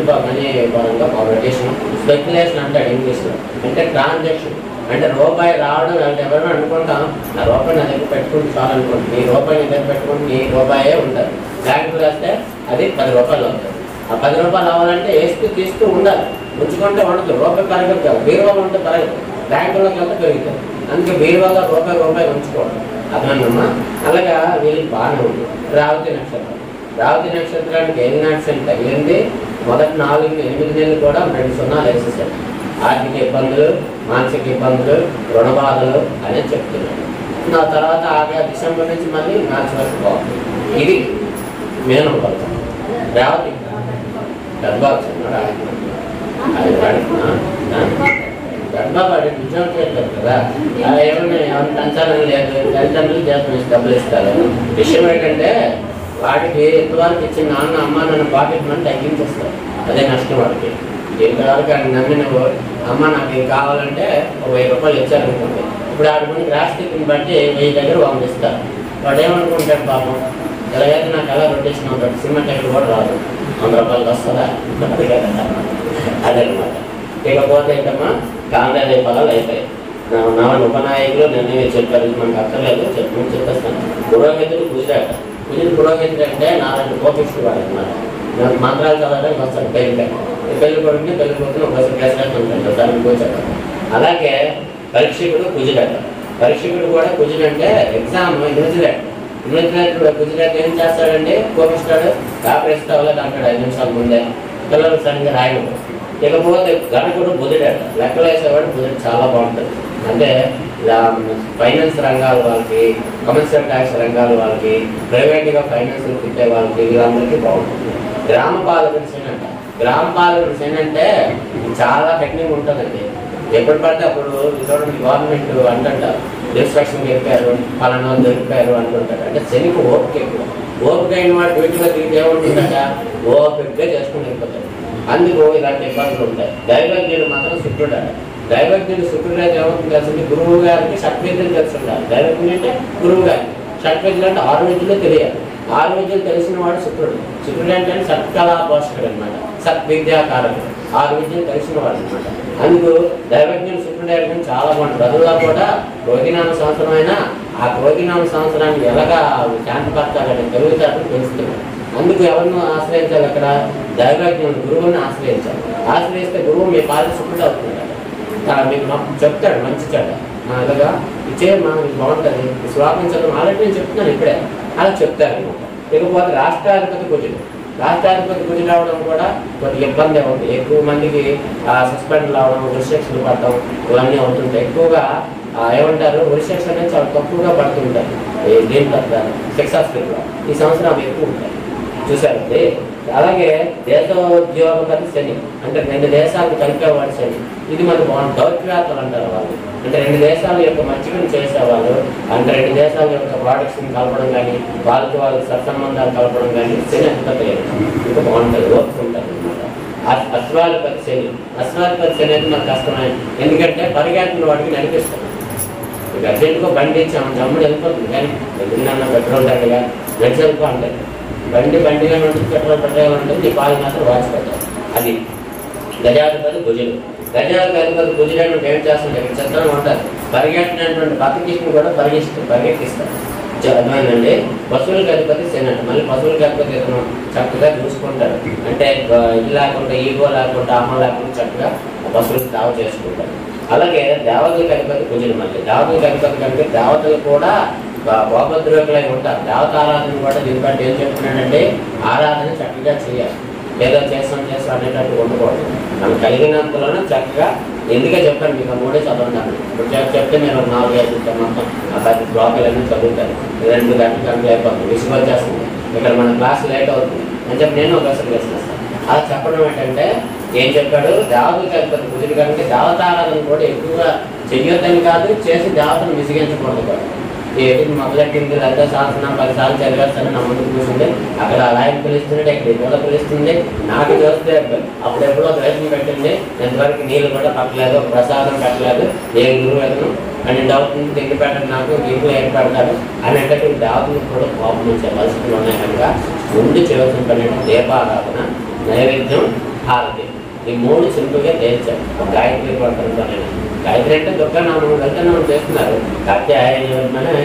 పరంగా రొటేషన్, స్పెక్యులేషన్ అంటాడు ఇంగ్లీష్లో. అంటే ట్రాన్సాక్షన్ అంటే రూపాయి రావడం. అంటే ఎవరైనా అనుకుంటాం ఆ రూపాయి నా దగ్గర పెట్టుకుంటే చాలు అనుకోండి, నీ రూపాయి నీ దగ్గర పెట్టుకుంటే నీ రూపాయే ఉంటుంది. బ్యాంకు వేస్తే అది 10 రూపాయలు అవుతుంది. ఆ 10 రూపాయలు అవ్వాలంటే తీస్తూ ఉండాలి, ఉంచుకుంటే ఉండదు. రూపాయి పెరగదు కాదు, బీరువాలో ఉంటే పెరగదు, బ్యాంకులోకి వెళ్తే పెరుగుతుంది. అందుకే బీరువాలో రూపాయి ఉంచుకోవడం అదనమ్మా. అలాగా వీళ్ళకి బాగానే ఉంది. రావతి నక్షత్రానికి ఏలినాటి తగిలింది. మొదటి 4, 8 నెలలు కూడా 2 సున్నాలు వేసేసారు. ఆర్థిక ఇబ్బందులు, మానసిక ఇబ్బందులు, రుణ బాధలు అనేది చెప్తున్నాడు. ఆ తర్వాత డిసెంబర్ నుంచి మళ్ళీ మార్చి వరకు బాగుంది. ఇది మేనం పడతాం. రేవతి గర్భాలు గర్భాలు ఉద్యోగం చేస్తారు కదా, ఏమైనా పెంచాలని లేదు, తల్లిదండ్రులు చేస్తాం డబ్బులు ఇస్తారు. విషయం ఏంటంటే వాటికి ఎంతవరకు ఇచ్చిన నాన్న అమ్మ నన్ను పాకెట్ మనీ తగ్గించేస్తారు. అదే నష్టం వాడికి. ఎంతవరకు ఆయన నమ్మి నువ్వు అమ్మ నాకు ఏం కావాలంటే ఒక 1000 రూపాయలు ఇచ్చారనుకోండి, ఇప్పుడు ఆడి ముందు క్రాష్ టికెట్ని బట్టి 1000 దగ్గర పంపిస్తారు. వాడు ఏమనుకుంటాడు పాపం, ఎలాగైతే నాకు ఎలా రొటేషన్ అవుతాడు, సినిమా టికెట్ కూడా రాదు, 100 రూపాయలు వస్తుందా అదనమాట. ఇకపోతే ఏంటమ్మా కాంగ్రెస్ ఫలాలు అయిపోయాయి. నా ఉపనాయకులు నేను చెప్పారు, మనకు అక్కర్లేదు చెప్పేస్తాను. పురోహితుడు కుజిరాట. పురోహితుడు అంటే నాలుగు కోపిస్తుడు వాడు అనమాట. నాకు మంత్రాలు చదవడానికి వస్తాడు పెళ్లి కొడుకుని పెళ్లి కొడుకుని ఒకసారి ప్లేస్మెంట్ ఉంటాడు దాన్ని కూర్చోడు. అలాగే పరీక్షకుడు కుజిరాట. పరీక్షకుడు కూడా కుజుడు అంటే ఎగ్జామ్ ఇన్విజిలేటర్ కుజిరాట ఏం చేస్తాడండి, కోపిస్తాడు, కాపరిస్తా వాళ్ళకి అంటాడు 5 నిమిషాల ముందే, పిల్లలు సరిగ్గా రాయడం. ఇకపోతే గణకుడు బుధుడాట. లెక్కలు వేసేవాడు బుధుడు చాలా బాగుంటుంది. అంటే ఫైనాన్స్ రంగాల వాళ్ళకి, కమర్షియల్ ట్యాక్స్ రంగాల వాళ్ళకి, ప్రైవేట్గా ఫైనాన్స్ పెట్టే వాళ్ళకి వీళ్ళందరికీ బాగుంటుంది. గ్రామ పాలకుడి శని అంట. గ్రామ పాలకుడి శని అంటే చాలా టెక్నిక్ ఉంటుందండి. ఎప్పుడు పడితే అప్పుడు చూడండి గవర్నమెంట్ అంటుంటారు డిస్ట్రక్షన్ గెలిపారు, పలానా దొరికారు అంటుంటారు. అంటే శనికి ఓపిక ఎక్కువ. ఓపిక అయిన వాడు వీటిలో తిరిగి ఏముంటుందట, ఓపికగా చేసుకుని వెళ్ళిపోతాడు. అందుకు ఇలాంటి ఇబ్బందులు ఉంటాయి. దైవజ్ఞుడు మాత్రం శుక్రుడు అంట. దైవజ్ఞుడు శుక్రుడు అయితే ఏమవుతుంది తెలిసింది, గురువు గారికి షట్విద్యలు తెలిసి ఉండాలి. దైవజ్ఞుడు అంటే గురువు గారికి, షట్విద్యలు అంటే 6 విద్యలు తెలియాలి. 6 విద్యలు తెలిసిన వాడు శుక్రుడు. శుక్రుడు అంటే సత్కళా పోషకుడు అనమాట, సత్విద్యాకారకుడు. 6 విద్యలు తెలిసిన వాడు అనమాట. అందుకు దైవజ్ఞుడు శుక్రుడు అయితే చాలా బాగుంటుంది. అందులో కూడా క్రోధినామ సంవత్సరం అయినా ఆ క్రోధినామ సంవత్సరానికి ఎలాగా శాంతిపరచాలంటే తెలుగుతాటను పెంచుతున్నాడు. అందుకు ఎవరిని ఆశ్రయించాలి, అక్కడ దైవజ్ఞుడు గురువుని ఆశ్రయించాలి. ఆశ్రయిస్తే గురువు మీ పాద శుక్రుడు అవుతున్నాడు. మీకు చెప్తాడు మంచి చెడ్డ, అలాగా ఇచ్చే మనకి బాగుంటుంది, శ్లోకించడం ఆల్రెడీ నేను చెప్తున్నాను ఇప్పుడే, అలా చెప్తారు అనమాట. ఇకపోతే రాష్ట్రాధిపతి కుజుడు. రాష్ట్రాధిపతి కుజుడు రావడం కూడా కొద్దిగా ఇబ్బంది అవుతుంది. ఎక్కువ మందికి సస్పెండ్ రావడం, రిస్ట్రిక్షన్లు పడటం ఇవన్నీ అవుతుంటాయి. ఎక్కువగా ఏమంటారు రిస్ట్రిక్షన్ అనేది చాలా తక్కువగా పడుతుంటాయి. దీంట్లో శిక్షాస్త్రీలో ఈ సంవత్సరం అవి ఎక్కువ ఉంటాయి చూసారండి. అలాగే దేశోద్యోగపతి శని అంటే 2 దేశాలు కలిపేవాడు శని. ఇది మనకు బాగుంది. దౌత్యాత్రలు అంటారు వాళ్ళు, అంటే 2 దేశాల యొక్క మధ్యకం చేసేవాళ్ళు. అంటే 2 దేశాల యొక్క ప్రోడక్ట్స్ని కలపడం కానీ, వాళ్ళకి సత్సంబంధాలు కలపడం కానీ శని అధిపతి ఇంకా బాగుంటుంది, ఓపుకుంటుంది అనమాట. అశ్వాధిపతి శని. అశ్వాధిపతి శని అయితే మనకు కష్టమే, ఎందుకంటే పరిగెత్తున్న వాడికి నడిపిస్తాం. ఇక అర్జెంటుగా బండి ఇచ్చాము, జమ్ముడు వెళ్ళిపోతుంది, కానీ ఎదురున్న పెట్రోల్ దండగా నడిచి వెళ్ళిపో అంటారు. బండిగా ఉంటుంది, పెట్రోల్ ఉంటుంది, ఈ పాలు మాత్రం వాచిపోతారు. అది గజాధిపతి కుజుడు. గజాధిపతి కుజుడు అంటే ఏం చేస్తుంటారు, చిత్రంగా ఉంటారు. పరిగెట్టినటువంటి బతికిష్ని కూడా పరిగెట్టిస్తారు. అర్థమైందండి. పశువులకు అధిపతి శని అంట. మళ్ళీ పశువులకు అధిపతి ఇతను చక్కగా చూసుకుంటారు. అంటే ఇది లేకుండా, ఈగో లేకుండా, అమ్మ లేకుండా చక్కగా పశువులకు తావు చేసుకుంటారు. అలాగే దేవతలకు అధిపతి కుజుడు. మళ్ళీ దేవతలకు అధిపతి కంటే దేవతలు కూడా గోపద్రోగులై ఉంటారు. దేవత ఆరాధన కూడా దీన్ని బట్టి ఏం చెప్తున్నాడంటే ఆరాధన చక్కగా చేయాలి. ఏదో చేస్తాం అనేటట్టు ఉండకూడదు. మనం కలిగినంతలోనే చక్కగా ఎందుకే చెప్పాను మీకు 3 చదువుతాను. ఇప్పుడు చెప్తే నేను 4-5 మొత్తం ఆ 10 శ్లోకాలన్నీ చదువుతాను. 2 గంటలు కంప్లీట్ అయిపోతుంది, విసుగు వచ్చేస్తుంది. ఇక్కడ మన క్లాస్ లేట్ అవుతుంది అని చెప్పి నేను ఒకసారి వేసేస్తాను. అలా చెప్పడం ఏంటంటే ఏం చెప్పాడు, దేవతలకు అధిపతి కుజుడు కనుక దేవతారాధన కూడా ఎక్కువగా చెయ్యొద్దని కాదు, చేసి దేవతను విసిగించకూడదు కూడా. ఏది మొదలెట్టింది లలిత సహస్రనామం 10 సార్లు చదివేస్తాను, నా ముందు కూర్చుంది. అక్కడ అలాగే పిలుస్తుండే, ఇక్కడ కూడా పిలుస్తుంది. నాకు చూస్తే అప్పుడెప్పుడో ద్వేషం పెట్టింది, ఎంతవరకు నీళ్ళు కూడా పట్టలేదు, ప్రసాదం పెట్టలేదు, ఏ గురువు ఎదును అని డౌట్ నుంచి తిండి పెట్టండి, నాకు ఇంట్లో ఏం పెడతాడు అనేటట్టు దేవతలకు కూడా కోపం వచ్చే పరిస్థితులు ఉన్నాయి. కనుక ముందు చేయవలసిన పని దీపారాధన, నైవేద్యం, హారతి, ఈ 3 సింపుల్గా తేల్చారు. గాయత్రి పడుతుంటా నేను. గాయత్రి అంటే దుర్గానామం, లలితనామం చేస్తున్నారు. కాత్యాయన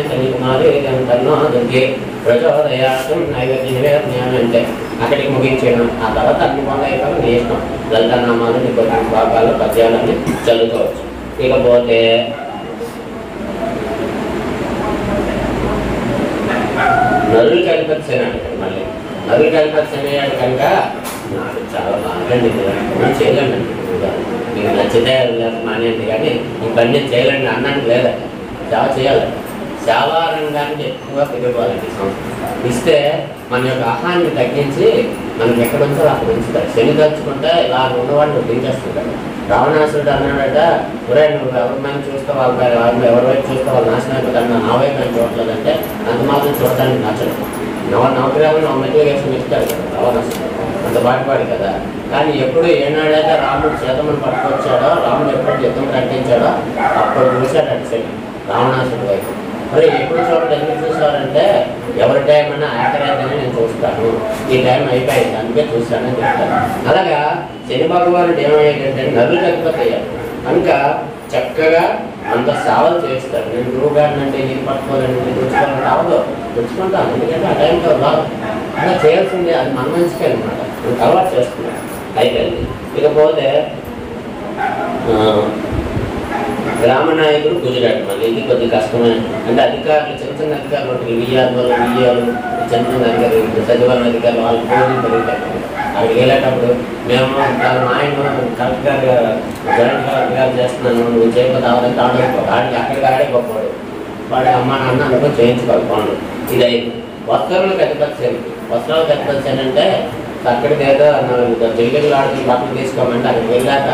శని కుమారి తన్నో దుర్గే ప్రచోదయాసం నైవేద్య నివేదన అంటే అక్కడికి ముగించేయడం. ఆ తర్వాత అన్ని పనులు అయిపోయి నీ ఇష్టం. లలితనామాలు నీ కొన్ని భాగాలు పద్యాలన్నీ చదువుకోవచ్చు. ఇకపోతే నరులు కలిపి శని అంటారు. మళ్ళీ నరులు కలిపి శని అయ్యాడు కనుక నాకు చాలా బాగా చేయలేండి, మీకు నచ్చితే మానేయండి, కానీ ఈ పని నేను చేయలేండి అన్నానికి లేదట. సేవ చేయాలట. సేవా రంగానికి ఎక్కువగా పెట్టుకోవాలండి. ఇస్తే మన యొక్క ఆహాన్ని తగ్గించి మనకి ఎక్కడ ఉంచాలో అక్కడ ఉంచుతారు. శని తలుచుకుంటే ఇలా ఉన్నవాడిని దించేస్తుంటాడు. రావణాసురుడు అన్నాడట, ఒరే నువ్వు ఎవరి మంది చూస్తే ఎవరి వైపు చూస్తే వాళ్ళు నాశనం అయిపోతాడు, నా వైపు నేను చూడలేదంటే అంత మాత్రం చూడటానికి నచ్చదు. నవగ్రహాలు 9 మెట్లు వేసుకుని ఇస్తాడు కదా రావణాసుడు, అంత పాటుపాడు కదా. కానీ ఎప్పుడు ఏనాడైతే రాముడు సీతమ్మను పట్టుకొచ్చాడో, రాముడు ఎప్పుడు యుద్ధం ప్రకటించాడో అప్పుడు చూశాడు అటు సైడ్ రావణాసుడి వైపు. మరి ఎప్పుడు చూడండి ఎందుకు చూసారంటే ఎవరి టైం అన్నా ఆఖరైతేనే నేను చూస్తాను, ఈ టైం అయిపోయింది అందుకే చూస్తానని చెప్తాను. అలాగా శని భగవానుడు ఏమయ్యాడంటే నదులు అధిపతి అయ్యాడు కనుక చక్కగా అంత సేవలు చేస్తాడు. నేను గురువు గారిని అంటే నేను పట్టుకోలేను, నేను తెచ్చుకోవాలని రావదు, తెచ్చుకుంటాను, ఎందుకంటే ఆ టైంలో రాదు. అలా చేయాల్సిందే, అది మన మంచికే అనమాట. నేను అలవాటు చేస్తున్నాను అయిపోయింది. ఇకపోతే గ్రామ నాయకుడు గుజరాత్. మళ్ళీ ఇది కొద్ది కష్టమే, అంటే అధికారులు చిన్న చిన్న అధికారులు ఉంటారు, వియ్యాలు చిన్న చిన్న అధికారులు, సచివాలయ అధికారులు, వాళ్ళు పోటీ పెరుగుతాయి. అక్కడికి వెళ్ళేటప్పుడు మేము మా ఆయన కలెక్టర్ గారు జాయింట్ కలెక్టర్ గారు చేస్తున్నాను, నువ్వు చేయకపోతే అవదంటే ఆడికి అక్కడికి ఆడే గొప్పవాడు, వాడి అమ్మ నాన్న అనుకుని చేయించుకోవాలి పనులు. ఇది అయింది. వస్త్రాలకు అధిపతి, వస్త్రాలకు అధిపతి అంటే అక్కడికి ఏదో జిల్లీలు ఆడుకుని బట్టలు తీసుకోమంటే అక్కడికి వెళ్ళాక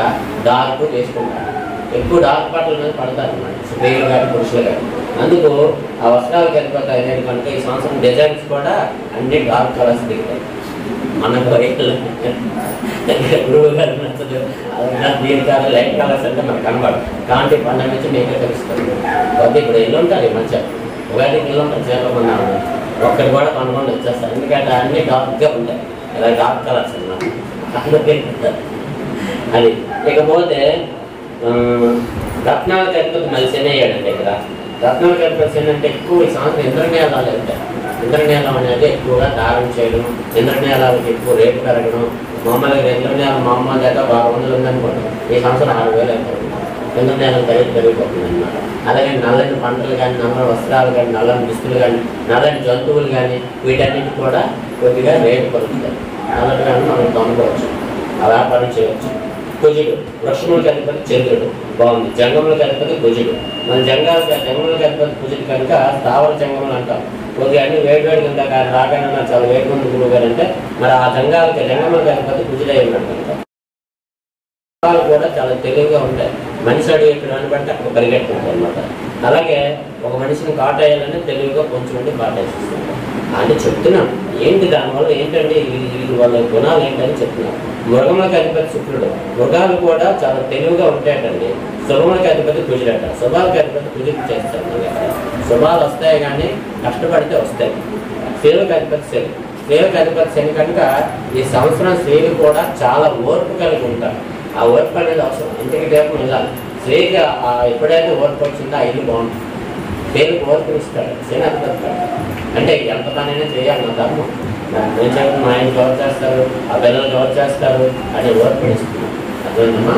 డార్క్ తీసుకుంటారు, ఎక్కువ డార్క్ బట్టల మీద పడతారు అన్నమాట స్త్రీలు కానీ పురుషులు కానీ. అందుకు ఆ వస్త్రాలకు అధిపతి అనేది కనుక ఈ సంవత్సరం డిజైన్స్ కూడా అన్ని డార్క్ కలర్స్ దిగుతాయి. మనకు గురువు గారు నచ్చదు, దీని కాదు లైట్ కలర్స్ అంటే మనకు కనబడదు. కాంతి పండుగ నుంచి మీకే తెలుస్తుంది. కొద్ది ఇప్పుడు ఇల్లు ఉంటారు ఈ మధ్య ఉగాదికి ఇల్లు ఉంటారు, చేపకుండా ఒక్కటి కూడా కొనుక్కొని వచ్చేస్తారు, ఎందుకంటే అన్ని డార్క్గా ఉంటాయి, ఇలా డార్క్ కలర్స్ అన్నమాట. అందుకే అది. ఇకపోతే రత్నాలకు అధిపతి మళ్ళీ శని అయ్యాడండి. ఇక్కడ రత్నాలకు అధిపతి శని అంటే ఎక్కువ ఈ సంవత్సరం ఇంద్రనీలాలు వెళ్తాయి. ఇంద్రనీలం అనేది ఎక్కువగా దారం చేయడం, ఇంద్రనీలాలకు ఎక్కువ రేటు పెరగడం. మామూలుగా ఇంద్రనీలం మామూలు అయితే 600 ఉందనుకోండి, ఈ సంవత్సరం 6000 అవుతుంది. ఇంద్రనీలం ఖరీదు పెరిగిపోతుంది అన్నమాట. అలాగే నల్లని పంటలు కానీ, నల్లని వస్త్రాలు కానీ, నల్లని దుస్తులు కానీ, నల్లని జంతువులు కానీ, వీటన్నిటి కూడా కొద్దిగా రేటు పెరుగుతాయి. నల్లటి కానీ మనం కొనుక్కోవచ్చు, ఆ వ్యాపారం చేయవచ్చు. కుజుడు వృక్షములకు అధిపతి చంద్రుడు, బాగుంది. జంగములకు అధిపతి కుజుడు. మన జంగములకు అధిపతి కుజుడు కనుక స్థావర జంగములు అంటాం. కొద్దిగా అన్ని వేడివేడి కింద రాగానే చాలా వేడిగా ఉంది గురువు గారు అంటే మరి ఆ జంగములకు అధిపతి కుజుడై ఉన్నాడు కనుక కూడా చాలా తెలివిగా ఉంటాయి. మనిషి అడుగు ఎక్కడ బట్టి అక్కడ పరిగెట్టుకుంటాయి అన్నమాట. అలాగే ఒక మనిషిని కాటేయాలని తెలివిగా కొంచెం ఉండి కాటేసిస్తుంది అని చెప్తున్నాం. ఏంటి దానివల్ల ఏంటంటే వీటి వాళ్ళ గుణాలు ఏంటని చెప్తున్నాం. మృగములకు అధిపతి శుక్రుడు, మృగాలు కూడా చాలా తెలివిగా ఉంటాయటండి. శుభములకు అధిపతి కుజుడట, శుభాలకు అధిపతి కుజుడు చేస్తాడు. శుభాలు వస్తాయి కానీ కష్టపడితే వస్తాయి. స్త్రీలకు అధిపతి శని, స్త్రీలకు అధిపతి శని కనుక ఈ సంవత్సరం స్త్రీలు కూడా చాలా ఓర్పు కలిగి ఉంటారు. ఆ ఓర్పు అనేది అవసరం, ఇంటికి రేపు వెళ్ళాలి. స్త్రీకి ఎప్పుడైతే ఓర్పు వచ్చిందో ఆ ఇల్లు బాగుంటుంది. స్త్రీలకు ఓర్పు ఇస్తాడు శని అధిపతి. అంటే ఎంత పనైనా చేయాలి, నా ధర్మం, నేను చెప్పిన మా ఆయన కవర్ చేస్తారు, ఆ పిల్లలు కవర్ చేస్తారు అనే ఓర్పు ఇస్తున్నాను. అర్థమైందమ్మా?